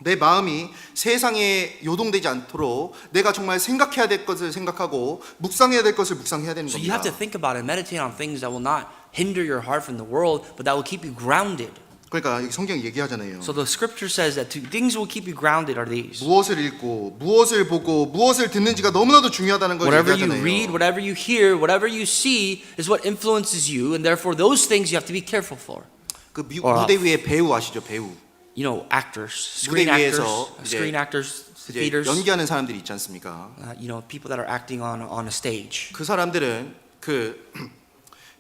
내 마음이 세상에 요동되지 않도록 내가 정말 생각해야 될 것을 생각하고 묵상해야 될 것을 묵상해야 되는 So you have to 겁니다. think about it, meditate on things that will not hinder your heart from the world, but that will keep you grounded. 그러니까 여기 성경이 얘기하잖아요. So the scripture says that two things will keep you grounded are these. 무엇을 읽고 무엇을 보고 무엇을 듣는지가 너무나도 중요하다는 걸 Whatever you 얘기하잖아요. read, whatever you hear, whatever you see is what influences you, and therefore those things you have to be careful for. 그 or 무대 위에 배우 아시죠? 배우. You know, actors, screen 무대 actors, 위에서 이제 screen actors, 이제 theaters. 연기하는 사람들이 있지 않습니까? You know, people that are acting on a stage. 그 사람들은 그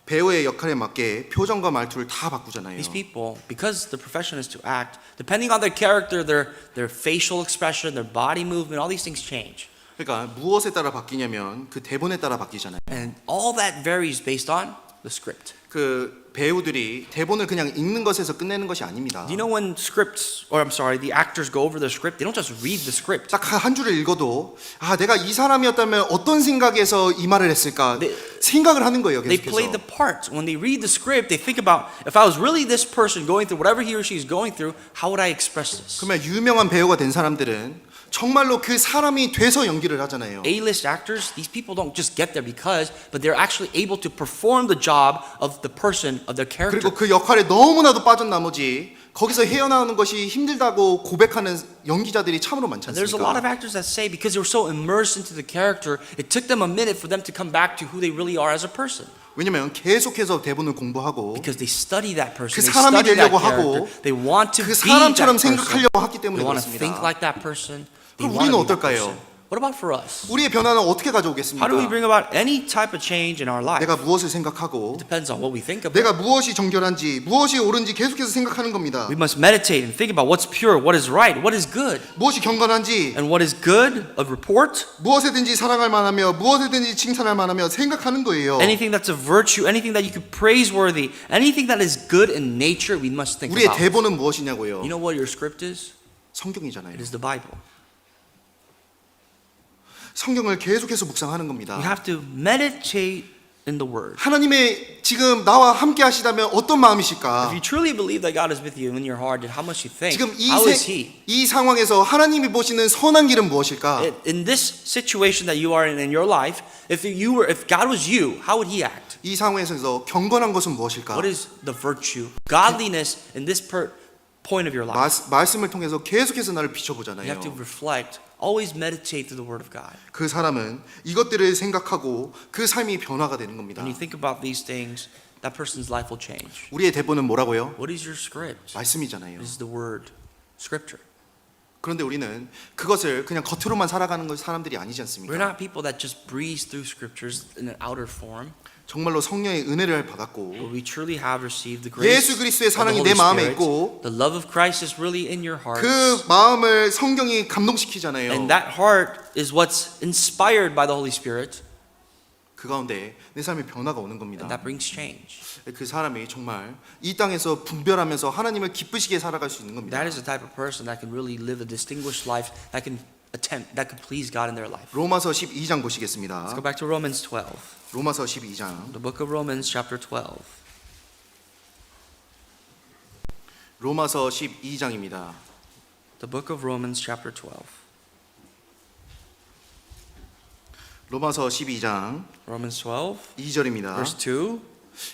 배우의 역할에 맞게 표정과 말투를 다 바꾸잖아요. These people, because the profession is to act, depending on their character, their facial expression, their body movement, all these things change. 그러니까 무엇에 따라 바뀌냐면 그 대본에 따라 바뀌잖아요. And all that varies based on the script. 그 배우들이 대본을 그냥 읽는 것에서 끝내는 것이 아닙니다. Do you know when scripts, or I'm sorry, the actors go over the script, they don't just read the script. 딱 한 줄을 읽어도 아 내가 이 사람이었다면 어떤 생각에서 이 말을 했을까? 생각을 하는 거예요. They play the 계속해서. part. When they read the script, they think about, if I was really this person going through whatever he or she is going through, how would I express this? 그러면 유명한 배우가 된 사람들은 정말로 그 사람이 돼서 연기를 하잖아요. A-list actors, these people don't just get there because, but they're actually able to perform the job of the person, of their character. 그리고 그 역할에 너무나도 빠진 나머지 거기서 헤어나오는 것이 힘들다고 고백하는 연기자들이 참으로 많지 And there's a lot of 않습니까? actors that say because they were so immersed into the character, it took them a minute for them to come back to who they really are as a person. 왜냐면 계속해서 대본을 공부하고 Because they study that person, 그 they 사람이 study that 되려고 character, 하고 they want to 그 be that 사람처럼 person. 생각하려고 하기 때문에 They want to think 그렇습니다. like that person. They 그럼 want 우리는 to be that 어떨까요? person. What about for us? 우리의 변화는 어떻게 How do we 가져오겠습니까? bring about any type of change in our life? 내가 무엇을 생각하고 Depends on what we think about. 내가 무엇이 정결한지 무엇이 옳은지 계속해서 생각하는 겁니다. We must meditate and think about what's pure, what is right, what is good, 무엇이 경건한지 and what is good of report. 무엇에든지 사랑할 만하며 무엇에든지 칭찬할 만하며 생각하는 거예요. Anything that's a virtue, anything that you could praiseworthy, anything that is good in nature, we must think 우리의 about. 대본은 무엇이냐고요? You know what your script is? 성경이잖아요. It is the Bible. 성경을 계속해서 묵상하는 겁니다. You have to meditate in the Word. 하나님의 지금 나와 함께 하시다면 어떤 If 마음이실까? you truly believe that God is with you in your heart, then how much you think? 지금 How is He? 이 상황에서 하나님이 보시는 선한 길은 무엇일까? In this situation that you are in your life, if God was you, how would He act? 이 상황에서 경건한 것은 무엇일까? What is the virtue, godliness in this point of your life? 말씀을 통해서 계속해서 나를 You 비춰보잖아요. have to reflect. Always meditate through the Word of God. 그 사람은 이것들을 생각하고 그 삶이 변화가 되는 겁니다. When you think about these things, that person's life will change. 우리의 대본은 뭐라고요? What is your script? 말씀이잖아요. This is the Word, Scripture. 그런데 우리는 그것을 그냥 겉으로만 살아가는 사람들이 아니지 We're 않습니까? not people that just breeze through Scriptures in an outer form. 정말로 성령의 은혜를 받았고 But we truly have received the grace 예수 그리스도의 of the 사랑이 Holy 내 마음에 Spirit. 있고 The love of Christ is really in your heart. 그 마음을 성경이 감동시키잖아요. And that heart is what's inspired by the Holy Spirit. 그 가운데 내 삶에 변화가 오는 겁니다. And that brings change. 그 사람이 정말 이 땅에서 분별하면서 하나님을 기쁘시게 살아갈 수 있는 겁니다. That is the type of person that can really live a distinguished life, that can please God in their life. 로마서 12장 Let's 보시겠습니다. go back to Romans 12. 로마서 12장 The book of Romans chapter 12. 로마서 12장입니다. The book of Romans chapter 12. 로마서 12장 Romans 12, 2절입니다. verse 2.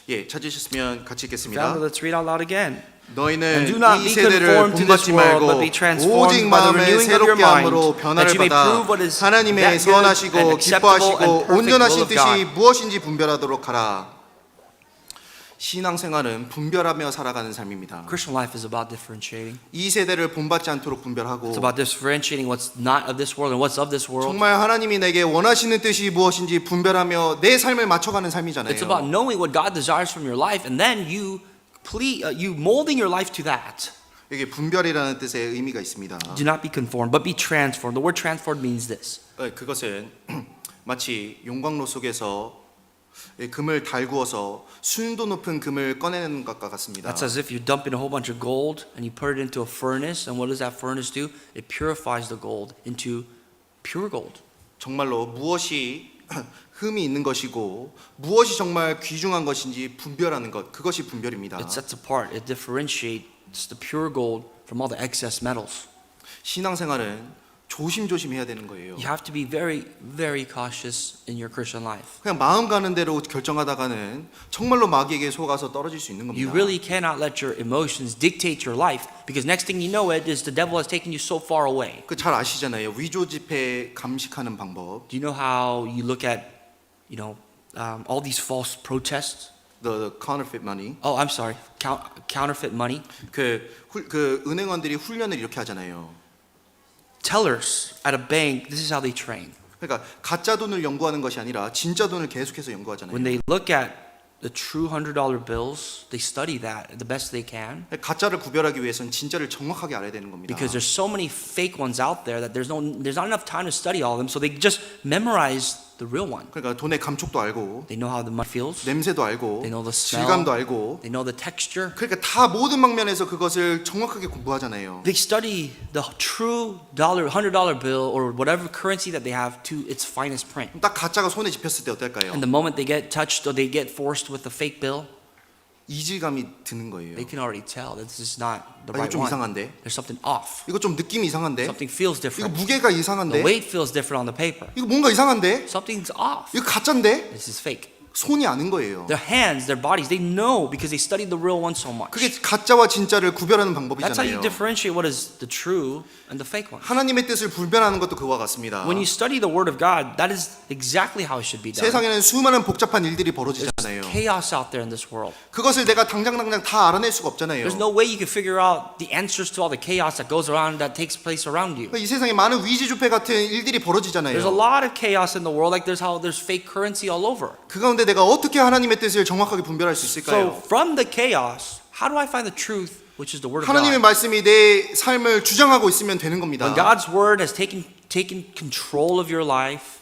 예, 찾으셨으면 같이 Family, 읽겠습니다. let's read out loud again. 너희는 And do not 이 be 세대를 conformed to this 본받지 world, 말고 but be 오직 transformed by the 마음의 renewing of your 새롭게 mind, 함으로 that 변화를 you may 받아 prove what is 하나님의 that good 선하시고 and acceptable 기뻐하시고 and perfect will 온전하신 of 뜻이 God. 무엇인지 분별하도록 하라. 신앙생활은 분별하며 살아가는 삶입니다. Christian life is about differentiating. 이 세대를 본받지 않도록 분별하고 It's about differentiating what's not of this world and what's of this world. 정말 하나님이 내게 원하시는 뜻이 무엇인지 분별하며 내 삶을 맞춰가는 삶이잖아요. It's about knowing what God desires from your life, and then you molding your life to that. 이게 분별이라는 뜻의 의미가 있습니다. Do not be conformed, but be transformed. The word transformed means this. 그것은 마치 용광로 속에서 금을 달구어서 순도 높은 금을 꺼내는 것과 같습니다. That's as if you dump in a whole bunch of gold and you put it into a furnace, and what does that furnace do? It purifies the gold into pure gold. 정말로 무엇이 흠이 있는 것이고 무엇이 정말 귀중한 것인지 분별하는 것, 그것이 분별입니다. It sets apart, it differentiates the pure gold from all the excess metals. 신앙생활은 조심조심 해야 되는 거예요. You have to be very, very cautious in your Christian life. 그냥 마음 가는 대로 결정하다가는 정말로 마귀에게 속아서 떨어질 수 있는 You 겁니다. really cannot let your emotions dictate your life, because next thing you know it is the devil has taken you so far away. 그 잘 아시잖아요. 위조 지폐 감식하는 방법. Do you know how you look at, all these false protests? The counterfeit money. Oh, I'm sorry, counterfeit money. 그 은행원들이 훈련을 이렇게 하잖아요. Tellers at a bank, this is how they train. 그러니까 가짜 돈을 연구하는 것이 아니라 진짜 돈을 계속해서 연구하잖아요. When they look at the true $100 bills, they study that the best they can, 가짜를 구별하기 위해서는 진짜를 정확하게 알아야 되는 겁니다. because there's so many fake ones out there that there's not enough time to study all of them, so they just memorize the real one. 그러니까 돈의 감촉도 알고 They know how the money feels. 냄새도 알고 They know the smell. 질감도 알고 They know the texture. 그러니까 다 모든 방면에서 그것을 정확하게 공부하잖아요. They study the true dollar, $100 bill or whatever currency that they have to its finest print. 딱 가짜가 손에 집혔을 때 어떨까요? And the moment they get touched or they get forced with the fake bill, 이질감이 드는 거예요. they can already tell that this is not the 이거 right 좀 one. 이상한데? There's something off. 이거 좀 느낌이 이상한데? Something feels 이거 different. 무게가 The 이상한데? weight feels different on the paper. 이거 뭔가 이상한데? Something's off. 이거 가짜인데? This is fake. 손이 아는 거예요. Their hands, their bodies, they know because they studied the real one so much. 그게 가짜와 진짜를 구별하는 That's how you 방법이잖아요. differentiate what is the true and the fake one. 하나님의 뜻을 분별하는 것도 그와 같습니다. When you study the Word of God, that is exactly how it should be done. 세상에는 수많은 복잡한 일들이 벌어지잖아요. Chaos out there in this world. 그것을 내가 당장 다 알아낼 수가 없잖아요. There's no way you can figure out the answers to all the chaos that goes around, that takes place around you. 이 세상에 많은 위지주패 같은 일들이 벌어지잖아요. There's a lot of chaos in the world, like there's fake currency all over. 그 가운데 내가 어떻게 하나님의 뜻을 정확하게 분별할 수 So 있을까요? from the chaos, how do I find the truth, which is the Word of 하나님의 God? 말씀이 내 삶을 주장하고 있으면 되는 겁니다. When God's Word has taken control of your life,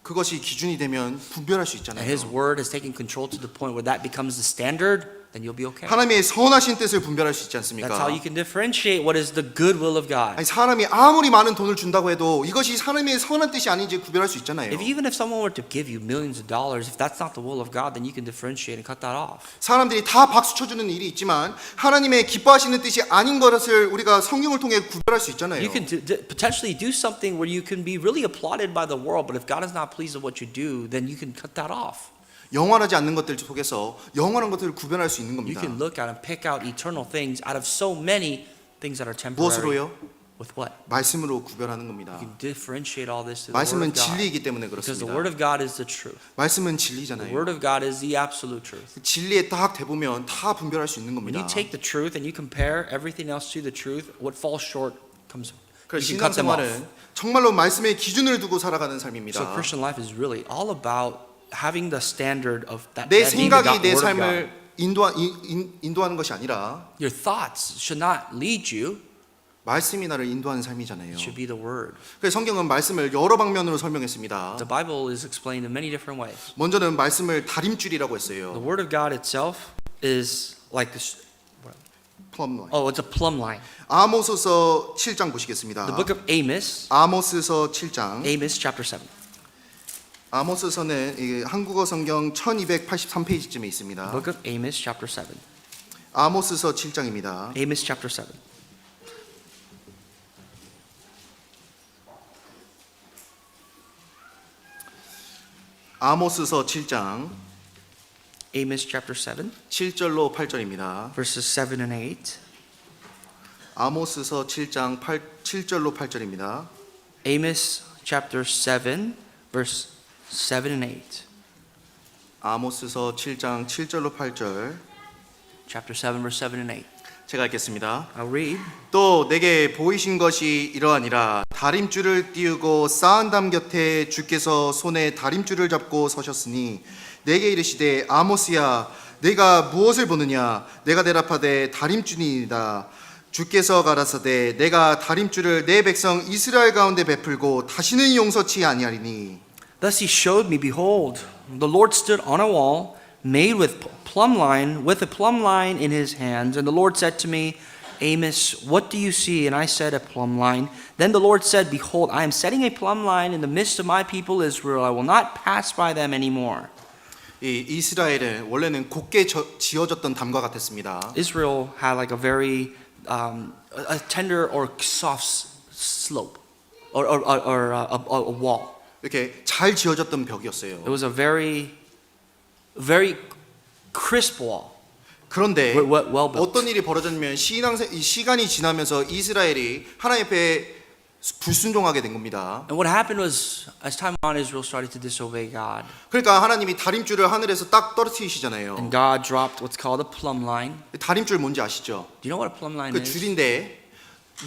그것이 기준이 되면 분별할 수 and 있잖아요. His Word has taken control to the point where that becomes the standard, then you'll be okay. 하나님의 선하신 뜻을 분별할 수 있지 That's 않습니까? how you can differentiate what is the good will of God. 아니, 사람이 아무리 많은 돈을 준다고 해도 이것이 하나님의 선한 뜻이 아닌지 구별할 수 있잖아요. Even if someone were to give you millions of dollars, if that's not the will of God, then you can differentiate and cut that off. 사람들이 다 박수 쳐주는 일이 있지만 하나님의 기뻐하시는 뜻이 아닌 것을 우리가 성경을 통해 구별할 수 있잖아요. You can potentially do something where you can be really applauded by the world, but if God is not pleased with what you do, then you can cut that off. 영원하지 않는 것들 속에서 영원한 것들을 구별할 수 있는 You 겁니다. can look at and pick out eternal things out of so many things that are temporary. 무엇으로요? With what? 말씀으로 구별하는 겁니다. You can differentiate all this to the Word 말씀은 of God. 진리이기 때문에 Because the 그렇습니다. Word of God is the truth. 말씀은 The 진리잖아요. Word of God is the absolute truth. 진리에 딱 대보면 다 분별할 수 있는 When 겁니다. you take the truth and you compare everything else to the truth, what falls short comes. 그래서 You can cut them off. 신앙생활은 정말로 말씀의 기준을 두고 살아가는 So 삶입니다. Christian life is really all about having the standard of that. 내 that being the 생각이 내 Word of 삶을 God. 인도하는 것이 아니라 Your thoughts should not lead you. 말씀이 나를 인도하는 삶이잖아요. It should be the Word. 그래서 성경은 말씀을 여러 방면으로 설명했습니다. The Bible is explained in many different ways. 먼저는 말씀을 다림줄이라고 The 했어요. Word of God itself is like this. 플럼라인. Oh, it's a plumb line. 아모스서 7장 보시겠습니다. The book of Amos, 아모스서 7장. Amos chapter 7. 아모스서는 이게 한국어 성경 1283페이지쯤에 The 있습니다. book of Amos chapter 7. 아모스서 7장입니다. Amos chapter 7. 아모스서 7장 Amos chapter 7, 7절로 8절입니다. verses 7 and 8. 아모스서 7장 7절로 8절입니다. Amos chapter 7, verse 7 and 8. 아모스서 7장 7절로 8절 Chapter 7, verse 7 and 8. 제가 읽겠습니다. I'll read. 또 내게 보이신 것이 이러하니라. 다림줄을 띄우고 쌓은 담 곁에 주께서 손에 다림줄을 잡고 서셨으니 내게 이르시되 아모스야 내가 무엇을 보느냐. 내가 대답하되 다림줄이니이다. 주께서 가라사대 내가 다림줄을 내 백성 이스라엘 가운데 베풀고 다시는 용서치 아니하리니. Thus he showed me, behold, the Lord stood on a wall made with plumb line, with a plumb line in his hands. And the Lord said to me, Amos, what do you see? And I said, a plumb line. Then the Lord said, behold, I am setting a plumb line in the midst of my people Israel. I will not pass by them anymore. 이 이스라엘은 원래는 곧게 지어졌던 담과 같았습니다. Israel had like a very a tender or soft slope or a wall. 이렇게 잘 지어졌던 벽이었어요. It was a very crisp wall. 그런데 well built. 어떤 일이 벌어졌냐면 시간이 지나면서 이스라엘이 하나님 앞에 불순종하게 된 겁니다. And what happened was, as time went on, Israel started to disobey God. 그러니까 하나님이 다림줄을 하늘에서 딱 떨어뜨리시잖아요. And God dropped what's called a plumb line. 다림줄 뭔지 아시죠? Do you know what a plumb line 그 is? 줄인데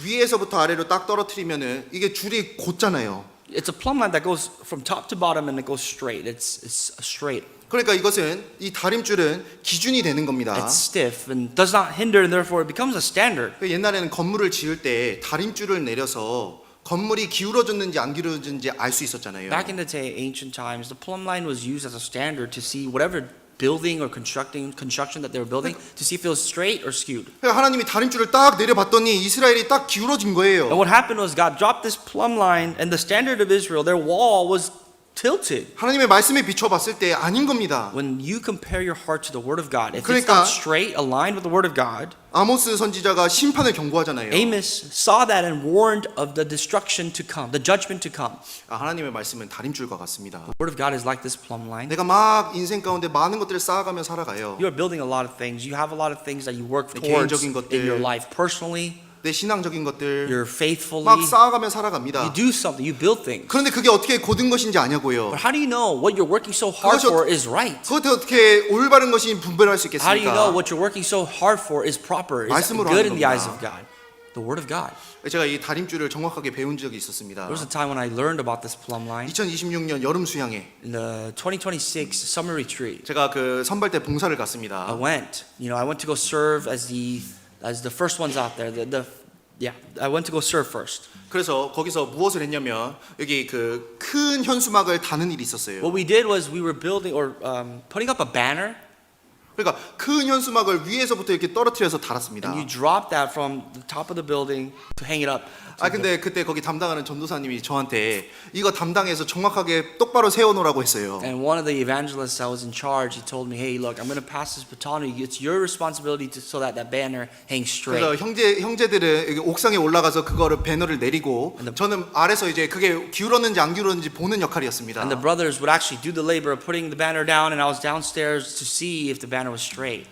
위에서부터 아래로 딱 떨어뜨리면은 이게 줄이 곧잖아요. It's a plumb line that goes from top to bottom and it goes straight. It's straight. 그러니까 이것은 이 다림줄은 기준이 되는 겁니다. It's stiff and does not hinder, and therefore it becomes a standard. 옛날에는 건물을 지을 때 다림줄을 내려서 건물이 기울어졌는지 안 기울어졌는지 알 수 있었잖아요. Back in the ancient times, the plumb line was used as a standard to see whatever building or construction that they were building to see if it was straight or skewed. 그러니까 하나님이 다림줄을 딱 내려봤더니 이스라엘이 딱 기울어진 거예요. And what happened was God dropped this plumb line, and the standard of Israel, their wall was tilted. 하나님의 말씀에 비춰봤을 때 아닌 겁니다. When you compare your heart to the Word of God, if it's 그러니까- not straight, aligned with the Word of God, 아모스 선지자가 심판을 경고하잖아요. Amos saw that and warned of the destruction to come, the judgment to come. 하나님의 말씀은 다림줄과 같습니다. The Word of God is like this plumb line. 내가 막 인생 가운데 많은 것들을 쌓아가며 살아가요. You are building a lot of things. You have a lot of things that you work 내 towards 개인적인 것들, in your life personally. 내 신앙적인 것들 You're faithfully. 막 쌓아가며 You 살아갑니다. do something. You build things. 그런데 그게 어떻게 고든 것인지 아냐고요. But how do you know what you're working so hard 그것이 for is right? 그것을 어떻게 올바른 것이 분별할 수 How do you know 있겠습니까? what you're working so hard for is proper, is 말씀으로 good 하는 in the eyes of 겁니다. God? The Word of God. 제가 이 다림줄을 정확하게 배운 적이 있었습니다. There was a time when I learned about this plumb line 2026년 여름 수양회 in the 2026 summer retreat. 제가 그 선발대 봉사를 I 갔습니다. went. I went to go serve as the first ones out there. I went to go serve first. 그래서 거기서 무엇을 했냐면 여기 그 큰 현수막을 다는 일이 있었어요. What we did was we were building or putting up a banner, 그러니까 큰 현수막을 위에서부터 이렇게 떨어뜨려서 달았습니다. and you drop that from the top of the building to hang it up. 근데 그때 거기 담당하는 전도사님이 저한테 이거 담당해서 정확하게 똑바로 세워놓으라고 했어요. And one of the evangelists that was in charge, he told me, "Hey, look, I'm going to pass this baton to you. It's your responsibility so that banner hangs straight." 그래서 형제들은 여기 옥상에 올라가서 그거를 배너를 내리고 저는 아래서 이제 그게 기울었는지 안 기울었는지 보는 역할이었습니다. And the brothers would actually do the labor of putting the banner down, and I was downstairs to see if the banner was straight.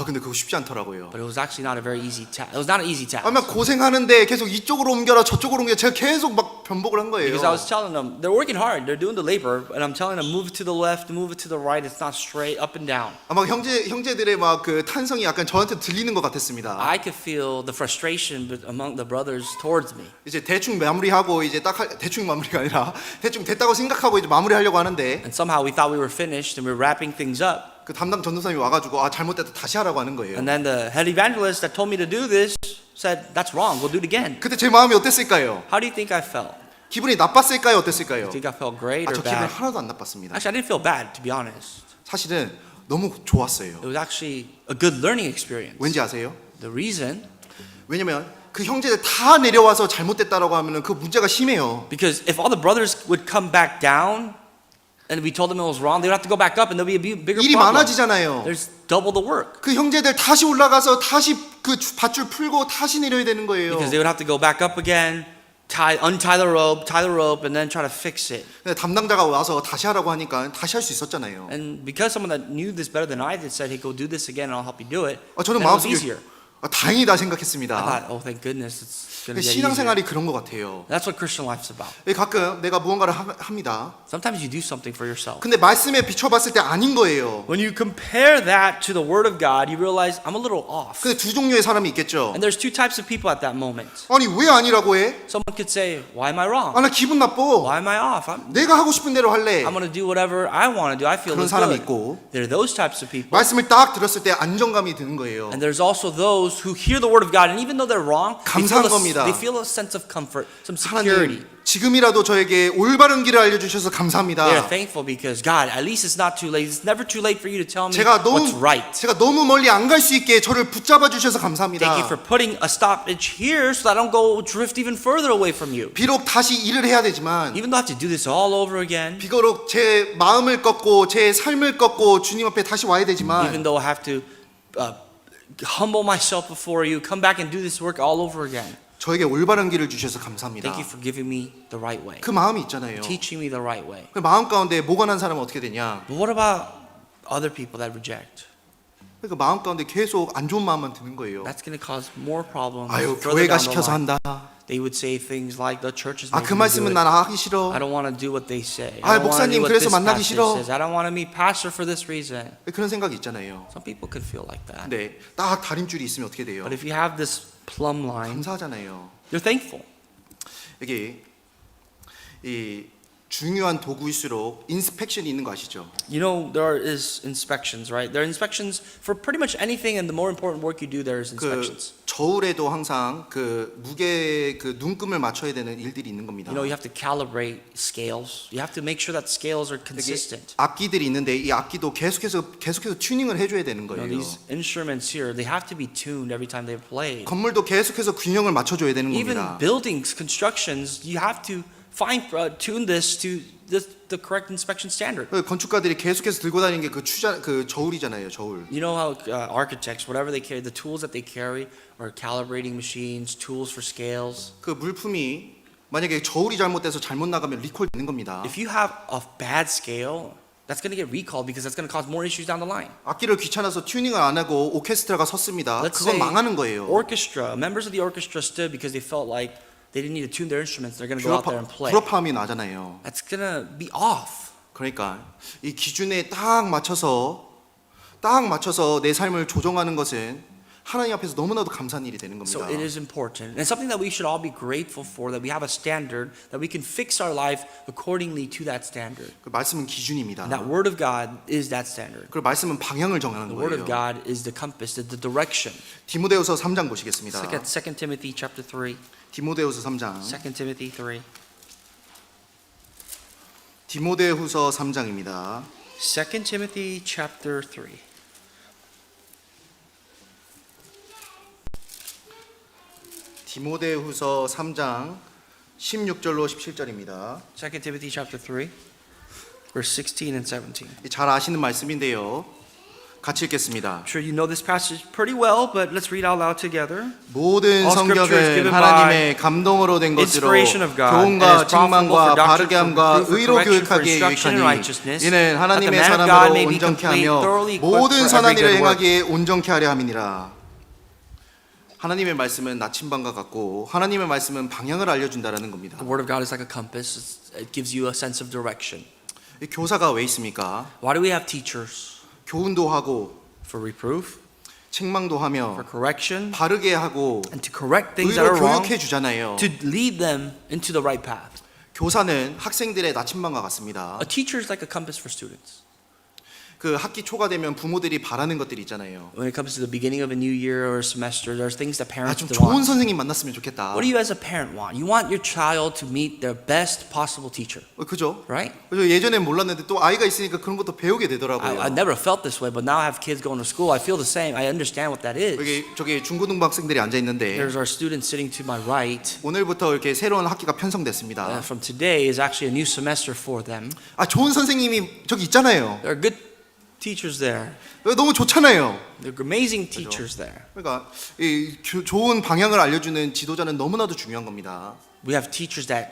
근데 그거 쉽지 않더라고요. But it was actually not a very easy task. It was not an easy task. 막 고생하는데 계속 이쪽으로 옮겨라 저쪽으로 옮겨라 제가 계속 막 변복을 한 거예요. Because I was telling them, they're working hard, they're doing the labor, and I'm telling them, move it to the left, move it to the right, it's not straight, up and down. 막 형제들의 막 그 탄성이 약간 저한테 들리는 것 같았습니다. I could feel the frustration among the brothers towards me. 이제 대충 마무리하고 이제 대충 마무리가 아니라 대충 됐다고 생각하고 이제 마무리하려고 하는데 And somehow we thought we were finished and we were wrapping things up. 그 담당 전도사님이 와가지고 잘못됐다 다시 하라고 하는 거예요. And then the head evangelist that told me to do this said, that's wrong, we'll do it again. 그때 제 마음이 어땠을까요? How do you think I felt? 기분이 나빴을까요? 어땠을까요? Do you think I felt great or 저 기분 bad? 하나도 안 나빴습니다. Actually, I didn't feel bad, to be honest. 사실은 너무 좋았어요. It was actually a good learning experience. 왠지 아세요? The reason, 왜냐면 그 형제들 다 내려와서 잘못됐다라고 하면은 그 문제가 심해요. because if all the brothers would come back down and we told them it was wrong, they would have to go back up and there'll be a bigger 일이 problem. 많아지잖아요. There's double the work. 그 형제들 다시 올라가서 다시 그 밧줄 풀고 다시 내려야 되는 거예요. Because they would have to go back up again, untie the rope, and then try to fix it. 근데 담당자가 와서 다시 하라고 하니까 다시 할 수 있었잖아요. And because someone that knew this better than I did said, hey, go do this again and I'll help you do it, 저는 then it was 마음속에 easier. 다행이다 I 생각했습니다. thought, oh, thank goodness, it's going to get easier. 신앙생활이 그런 것 같아요. That's what Christian life's about. 가끔 내가 무언가를 합니다. Sometimes you do something for yourself. 근데 말씀에 비춰봤을 때 아닌 거예요. When you compare that to the Word of God, you realize I'm a little off. 근데 두 종류의 사람이 있겠죠. And there's two types of people at that moment. 아니 왜 아니라고 해? Someone could say, why am I wrong? 나 기분 나빠. Why am I off? 내가 하고 싶은 대로 할래. I'm going to do whatever I want to do. I feel 그런 it's 사람이 good. 있고 There are those types of people. 말씀을 딱 들었을 때 안정감이 드는 거예요. And there's also those who hear the Word of God, and even though they're wrong, 감사한 겁니다. they feel a sense of comfort, some security. 하나님 지금이라도 저에게 올바른 길을 알려주셔서 감사합니다. They're thankful because God, at least it's not too late. It's never too late for you to tell me 제가 what's right. 제가 너무 멀리 안 갈 수 있게 저를 붙잡아 주셔서 감사합니다. Thank you for putting a stoppage here so that I don't go drift even further away from you. 비록 다시 일을 해야 되지만 Even though I have to do this all over again, 비록 제 마음을 꺾고 제 삶을 꺾고 주님 앞에 다시 와야 되지만 even though I have to humble myself before you, come back and do this work all over again. 저에게 올바른 길을 주셔서 감사합니다. Thank you for giving me the right way, 그 마음이 있잖아요. teaching me the right way. 그 마음 가운데 모관한 사람은 어떻게 되냐? But what about other people that reject? 그 마음 가운데 계속 안 좋은 마음만 드는 거예요. That's going to cause more problems. 아유 further 교회가 down the 시켜서 line. 한다. They would say things like the churches. 그 말씀은 난 하기 싫어. I don't want to do what they say. 아, I don't want to 목사님, do what 그래서 this 만나기 pastor 싫어. says. I don't want to meet pastor for this reason. 그런 생각이 있잖아요. Some people could feel like that. 근데 딱 다림줄이 있으면 어떻게 돼요? But if you have this plumb line, 감사하잖아요. you're thankful. 여기 이 중요한 도구일수록 인스펙션이 있는 거 아시죠? You know, there is inspections, right? There are inspections for pretty much anything, and the more important work you do, there is 그 inspections. 저울에도 항상 그 무게 그 눈금을 맞춰야 되는 일들이 있는 겁니다. You know, you have to calibrate scales. You have to make sure that scales are consistent. 악기들이 있는데 이 악기도 계속해서 튜닝을 해줘야 되는 You know, 거예요. these instruments here, they have to be tuned every time they're played. 건물도 계속해서 균형을 맞춰줘야 되는 Even 겁니다. buildings, constructions, you have to tune this to the correct inspection standard. 건축가들이 계속해서 들고 다니는 게 그 저울이잖아요, 저울. You know how architects, whatever they carry, the tools that they carry are calibrating machines, tools for scales. 그 물품이 만약에 저울이 잘못돼서 잘못 나가면 리콜 되는 겁니다. If you have a bad scale, that's going to get recalled because that's going to cause more issues down the line. 악기를 귀찮아서 튜닝을 안 하고 오케스트라가 섰습니다. Let's 그건 say 망하는 거예요. orchestra, members of the orchestra stood because they felt like they didn't need to tune their instruments. They're going to go out there and play. 불협화음이 나잖아요. That's going to be off. 그러니까 이 기준에 딱 맞춰서 내 삶을 조정하는 것은 하나님 앞에서 너무나도 감사한 일이 되는 So 겁니다. it is important. And something that we should all be grateful for, that we have a standard, that we can fix our life accordingly to that standard. 그 말씀은 기준입니다. And that word of God is that standard. 그 말씀은 방향을 정하는 The word of 거예요. God is the compass, the direction. 디모데후서 3장 보시겠습니다. Look at 2 Timothy chapter 3. 디모데후서 3장. 2 Timothy 3. 디모데후서 3장입니다. 2 Timothy chapter 3. 디모데후서 3장 16절로 17절입니다. 2 Timothy chapter 3, verse 16 and 17. 잘 아시는 말씀인데요. 같이 읽겠습니다. I'm sure you know this passage pretty well, but let's read out loud together. 모든 All scripture is given 성경은 하나님의 감동으로 된 것으로 inspiration of God, and 교훈과 is profitable 책망과 for doctrine, 바르게 for 함과 reproof, for 의로 correction, for 교육하기에 instruction in 유익하니 righteousness, 이는 that the 하나님의 man of God 사람으로 may be 온전케 complete, 하며 thoroughly equipped 모든 for every 선한 일을 good work. 행하기에 온전케 하려 함이니라. 하나님의 말씀은 나침반과 같고 하나님의 말씀은 방향을 알려준다라는 겁니다. The word of God is like a compass. It gives you a sense of direction. 이 교사가 왜 있습니까? Why do we have teachers? 교훈도 하고 For reproof, 책망도 하며 for correction, 바르게 하고 and to correct things that 의로 are wrong, 교육해 주잖아요. to lead them into the right path. 교사는 학생들의 나침반과 같습니다. A teacher is like a compass for students. 그 학기 초가 되면 부모들이 바라는 것들이 있잖아요. When it comes to the beginning of a new year or a semester, there's things that parents 좀 want. 좋은 선생님 만났으면 좋겠다. What do you as a parent want? You want your child to meet their best possible teacher, 그죠? right? 그래서 예전엔 몰랐는데 또 아이가 있으니까 그런 것도 배우게 되더라고요. I never felt this way, but now I have kids going to school. I feel the same. I understand what that is. 여기 저기 중고등부 학생들이 앉아 있는데 There's our students sitting to my right. 오늘부터 이렇게 새로운 학기가 편성됐습니다. From today is actually a new semester for them. 아 좋은 선생님이 저기 있잖아요. There are good teachers there. 너무 좋잖아요. There are amazing teachers there. 그러니까 이 좋은 방향을 알려주는 지도자는 너무나도 중요한 겁니다. We have teachers that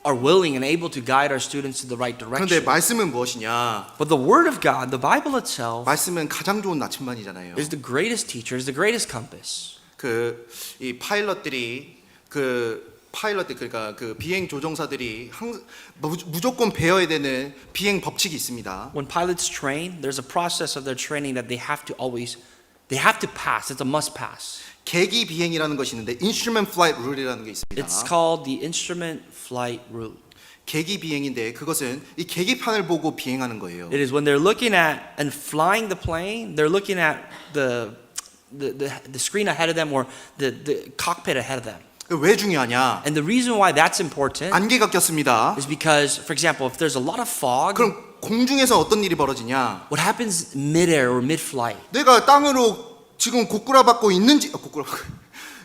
are willing and able to guide our students to the right 그런데 direction. 말씀은 무엇이냐? But the Word of God, the Bible itself, 말씀은 가장 좋은 나침반이잖아요. is the greatest teacher, is the greatest compass. 이 파일럿들 그러니까 그 비행 조종사들이 무조건 배워야 되는 비행 법칙이 있습니다. When pilots train, there's a process of their training that they have to pass. It's a must pass. 계기 비행이라는 것이 있는데 Instrument Flight Rule이라는 게 있습니다. It's called the instrument flight rule. 계기 비행인데 그것은 이 계기판을 보고 비행하는 거예요. It is when they're looking at and flying the plane, they're looking at the screen ahead of them or the cockpit ahead of them. 왜 중요하냐? And the reason why that's important 안개가 꼈습니다. is because, for example, if there's a lot of fog, 그럼 공중에서 어떤 일이 벌어지냐? what happens mid-air or mid-flight? 내가 땅으로 지금 고꾸라받고 있는지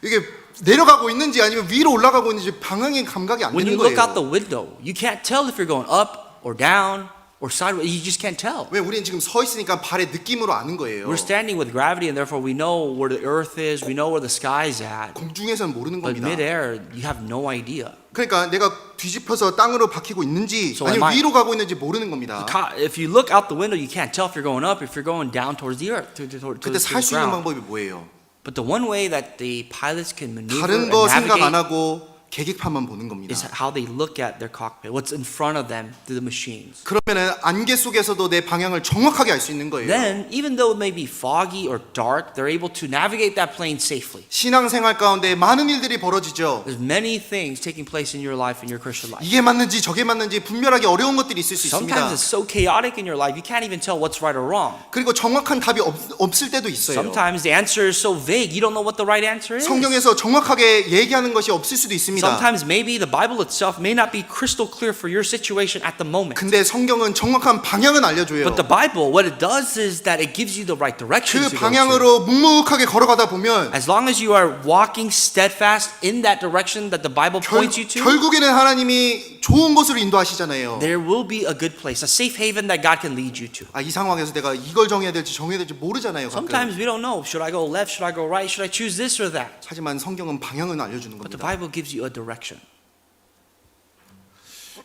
이게 내려가고 있는지 아니면 위로 올라가고 있는지 방향의 감각이 안 When 되는 you look out the 거예요. window, you can't tell if you're going up or down or sideways. You just can't tell. 왜 우리는 지금 서 있으니까 발의 느낌으로 아는 거예요. We're standing with gravity, and therefore we know where the earth is, we know where the sky is at. 공중에서는 모르는 But 겁니다. mid-air, you have no idea. 그러니까 내가 뒤집혀서 땅으로 박히고 있는지 So 아니면 am I- 위로 가고 있는지 모르는 겁니다. If you look out the window, you can't tell if you're going up, if you're going down towards the earth, to 그때 the 살 수 있는 ground. 방법이 뭐예요? But the one way that the pilots can maneuver 다른 and 거 생각 안 navigate, 하고 계기판만 보는 겁니다. is how they look at their cockpit, what's in front of them through the machines. 그러면은 안개 속에서도 내 방향을 정확하게 알 수 있는 거예요. Then, even though it may be foggy or dark, they're able to navigate that plane safely. 신앙생활 가운데 많은 일들이 벌어지죠. There's many things taking place in your life, in your Christian life. 이게 맞는지 저게 맞는지 분별하기 어려운 것들이 있을 수 있습니다. Sometimes it's so chaotic in your life, you can't even tell what's right or wrong. 그리고 정확한 답이 없을 때도 있어요. Sometimes the answer is so vague, you don't know what the right answer is. 성경에서 정확하게 얘기하는 것이 없을 수도 있습니다. Sometimes maybe the Bible itself may not be crystal clear for your situation at the moment. 근데 성경은 정확한 방향은 알려줘요. But the Bible, what it does is that it gives you the right direction 그 to go to. 방향으로 묵묵하게 걸어가다 보면 As long as you are walking steadfast in that direction that the Bible points you to, 결국에는 하나님이 좋은 곳으로 인도하시잖아요. there will be a good place, a safe haven that God can lead you to. 이 상황에서 내가 이걸 정해야 될지 모르잖아요. 가끔. Sometimes we don't know. Should I go left? Should I go right? Should I choose this or that? 하지만 성경은 방향은 알려주는 But the 겁니다. Bible gives you a direction.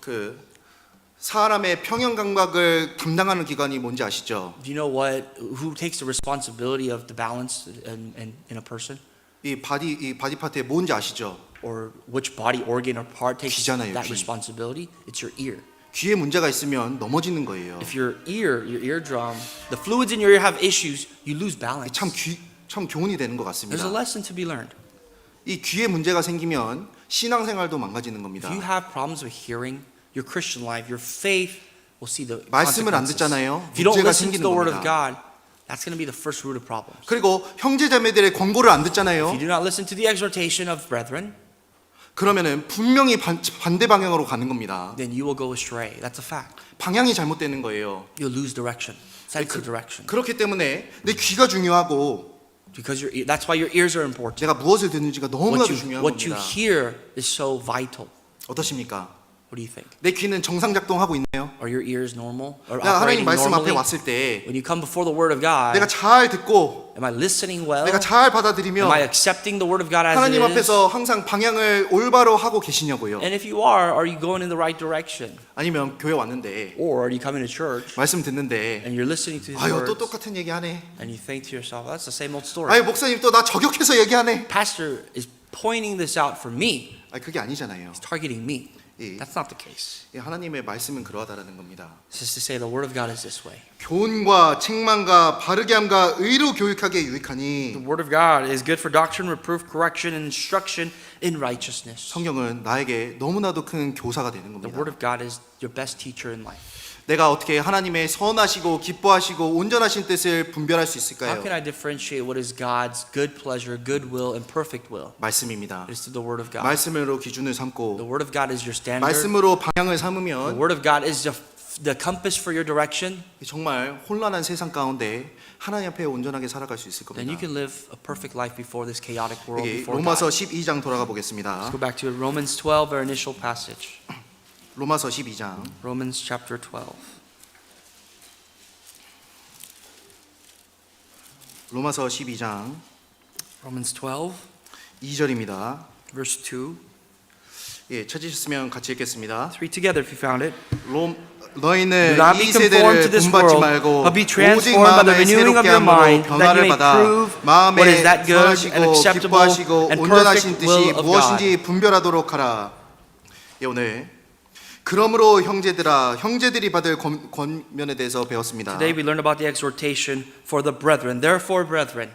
그 사람의 평형 감각을 담당하는 기관이 뭔지 아시죠? Do you know who takes the responsibility of the balance in a person? 이 바디 파트에 뭔지 아시죠? Or which body organ or part takes 귀잖아요, that 귀. responsibility? It's your ear. 귀에 문제가 있으면 넘어지는 거예요. If your eardrum, the fluids in your ear have issues, you lose balance. 참 교훈이 되는 것 There's a 같습니다. lesson to be learned. 이 귀에 문제가 생기면 신앙생활도 망가지는 겁니다. If you have problems with hearing, your Christian life, your faith will see the 말씀을 안 consequences. 듣잖아요. If you don't 문제가 listen to 생기는 the word of 겁니다. God, that's going to be the first root of problems. 그리고 형제자매들의 권고를 안 If 듣잖아요. you do not listen to the exhortation of brethren, 그러면은 분명히 반대 방향으로 가는 겁니다. then you will go astray. That's a fact. 방향이 잘못되는 거예요. You'll lose direction, sense of direction. 그렇기 때문에 내 귀가 중요하고 Because that's why your ears are important. 내가 무엇을 듣는지가 너무나도 중요한 What you 겁니다. hear is so vital. 어떠십니까? What do you think? 내 귀는 정상 작동하고 있나요? Are your ears normal? Or 내가 하나님 operating 말씀 앞에 normally? 왔을 때 When you come before the Word of God, 내가 잘 듣고 am I listening well? 내가 잘 Am 받아들이며 I accepting the Word of God as it 하나님 is? 앞에서 항상 방향을 올바로 하고 계시냐고요. And if you are you going in the right direction? 아니면 교회 왔는데 Or are you coming to church 말씀 듣는데 and you're listening to His 아유 또 words 똑같은 얘기 하네. and you think to yourself, that's the same old story. 아유 목사님 또 나 저격해서 얘기하네. Pastor is pointing this out for me. 그게 아니잖아요. He's targeting me. 예. That's not the case. 하나님의 말씀은 그러하다라는 겁니다. This is to say the Word of God is this way. 교훈과 책망과 바르게 함과 의로 교육하게 The 유익하니 Word of God is good for doctrine, reproof, correction, and instruction in righteousness. 성경은 나에게 너무나도 큰 교사가 되는 The 겁니다. Word of God is your best teacher in life. 내가 어떻게 하나님의 선하시고 기뻐하시고 온전하신 뜻을 분별할 수 How 있을까요? can I differentiate what is God's good pleasure, good will, and perfect will? 말씀입니다. It is through the Word of God. 말씀으로 기준을 The 삼고 Word of God is your standard. 말씀으로 방향을 The 삼으면 Word of God is the compass for your direction. 정말 혼란한 세상 가운데 하나님 앞에 온전하게 살아갈 수 있을 Then you 겁니다. can live a perfect life before this chaotic world, 여기 before 로마서 God. 12장 돌아가 Let's 보겠습니다. go back to Romans 12, our initial passage. 로마서 12장 Romans chapter 12. 로마서 12장 Romans 12, 2절입니다. verse 2. 예, 찾으셨으면 같이 읽겠습니다. 3 together if you found it. Do 너희는 not 이 be conformed 세대를 to this 본받지 world, 말고 but be 오직 transformed by the 마음의 renewing of 새롭게 your 함으로 mind, that you 변화를 may 받아 prove what 마음의 is that good and 선하시고 acceptable 기뻐하시고 and 온전하신 perfect 뜻이 will of 무엇인지 God. 분별하도록 하라. 예, 오늘 그러므로 형제들이 받을 권면에 대해서 배웠습니다. Today we learn about the exhortation for the brethren. Therefore, brethren,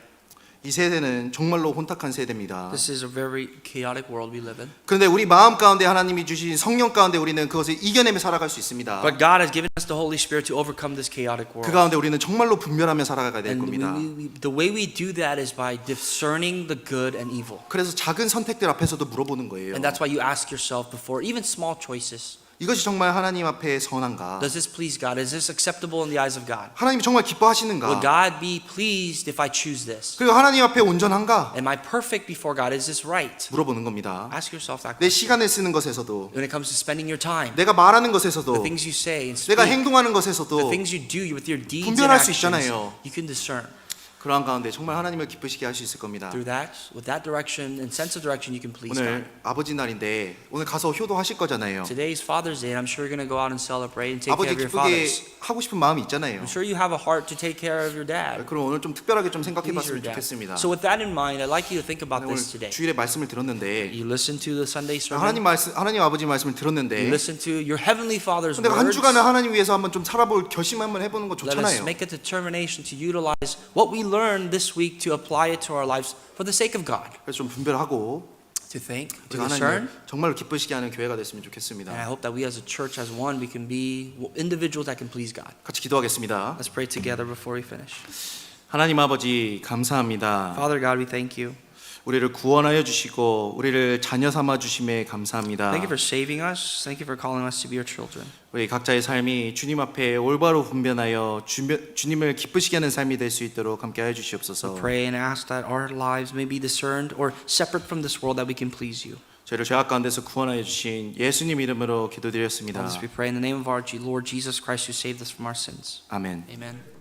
이 세대는 정말로 혼탁한 세대입니다. this is a very chaotic world we live in. 그런데 우리 마음 가운데 하나님이 주신 성령 가운데 우리는 그것을 이겨내며 살아갈 수 있습니다. But God has given us the Holy Spirit to overcome this chaotic world. 그 가운데 우리는 정말로 분별하며 살아가야 될 And 겁니다. the way we do that is by discerning the good and evil. 그래서 작은 선택들 앞에서도 물어보는 거예요. And that's why you ask yourself before even small choices, 이것이 정말 하나님 앞에 선한가? does this please God? Is this acceptable in the eyes of God? 하나님이 정말 Would 기뻐하시는가? God be pleased if I choose this? 그리고 하나님 앞에 온전한가? Am I perfect before God? Is this right? 물어보는 겁니다. Ask yourself that 내 question. 시간을 쓰는 것에서도, When it comes to spending your time, 내가 말하는 the 것에서도, things you say and 내가 speak, 행동하는 the 것에서도 things you do with your deeds and 분별할 수 actions, 있잖아요. you can discern. 그러한 가운데 정말 하나님을 기쁘시게 할 수 있을 겁니다. Through that, with that direction and sense of direction, you can please God. 오늘 아버지 날인데 오늘 가서 효도하실 거잖아요. Today's Father's Day, and I'm sure you're going to go out and celebrate and take 아버지 care of your 기쁘게 fathers. 하고 싶은 마음이 있잖아요. I'm sure you have a heart to take care of your dad. 그럼 오늘 좀 특별하게 좀 Please 생각해봤으면 your dad. 좋겠습니다. So with that in mind, I'd like you to think about 오늘 this today. 주일에 말씀을 들었는데 You listen to the Sunday 하나님 sermon. 하나님 아버지 말씀을 You 들었는데 listen to your heavenly Father's 근데 한 words. 주간은 하나님 위해서 한번 좀 살아볼 결심 한번 해보는 거 Let us 좋잖아요. make a determination to utilize what we learned this week to apply it to our lives for the sake of God. 그래서 좀 분별하고 To think, to 우리가 discern. 하나님을 정말로 기쁘시게 하는 교회가 됐으면 And I 좋겠습니다. hope that we as a church, as one, we can be individuals that can please God. 같이 기도하겠습니다. Let's pray together before we finish. 하나님 아버지 감사합니다. Father God, we thank you. 우리를 구원하여 주시고 우리를 자녀 삼아 주심에 감사합니다. Thank you for saving us. Thank you for calling us to be your children. 우리 각자의 삶이 주님 앞에 올바로 분변하여 주님을 기쁘시게 하는 삶이 될 수 있도록 함께하여 주시옵소서. Pray and ask that our lives may be discerned or separate from this world that we can please you. 저희를 죄악 가운데서 구원하여 주신 예수님 이름으로 기도드렸습니다. Let us we pray in the name of our Lord Jesus Christ who saved us from our sins. 아멘. Amen.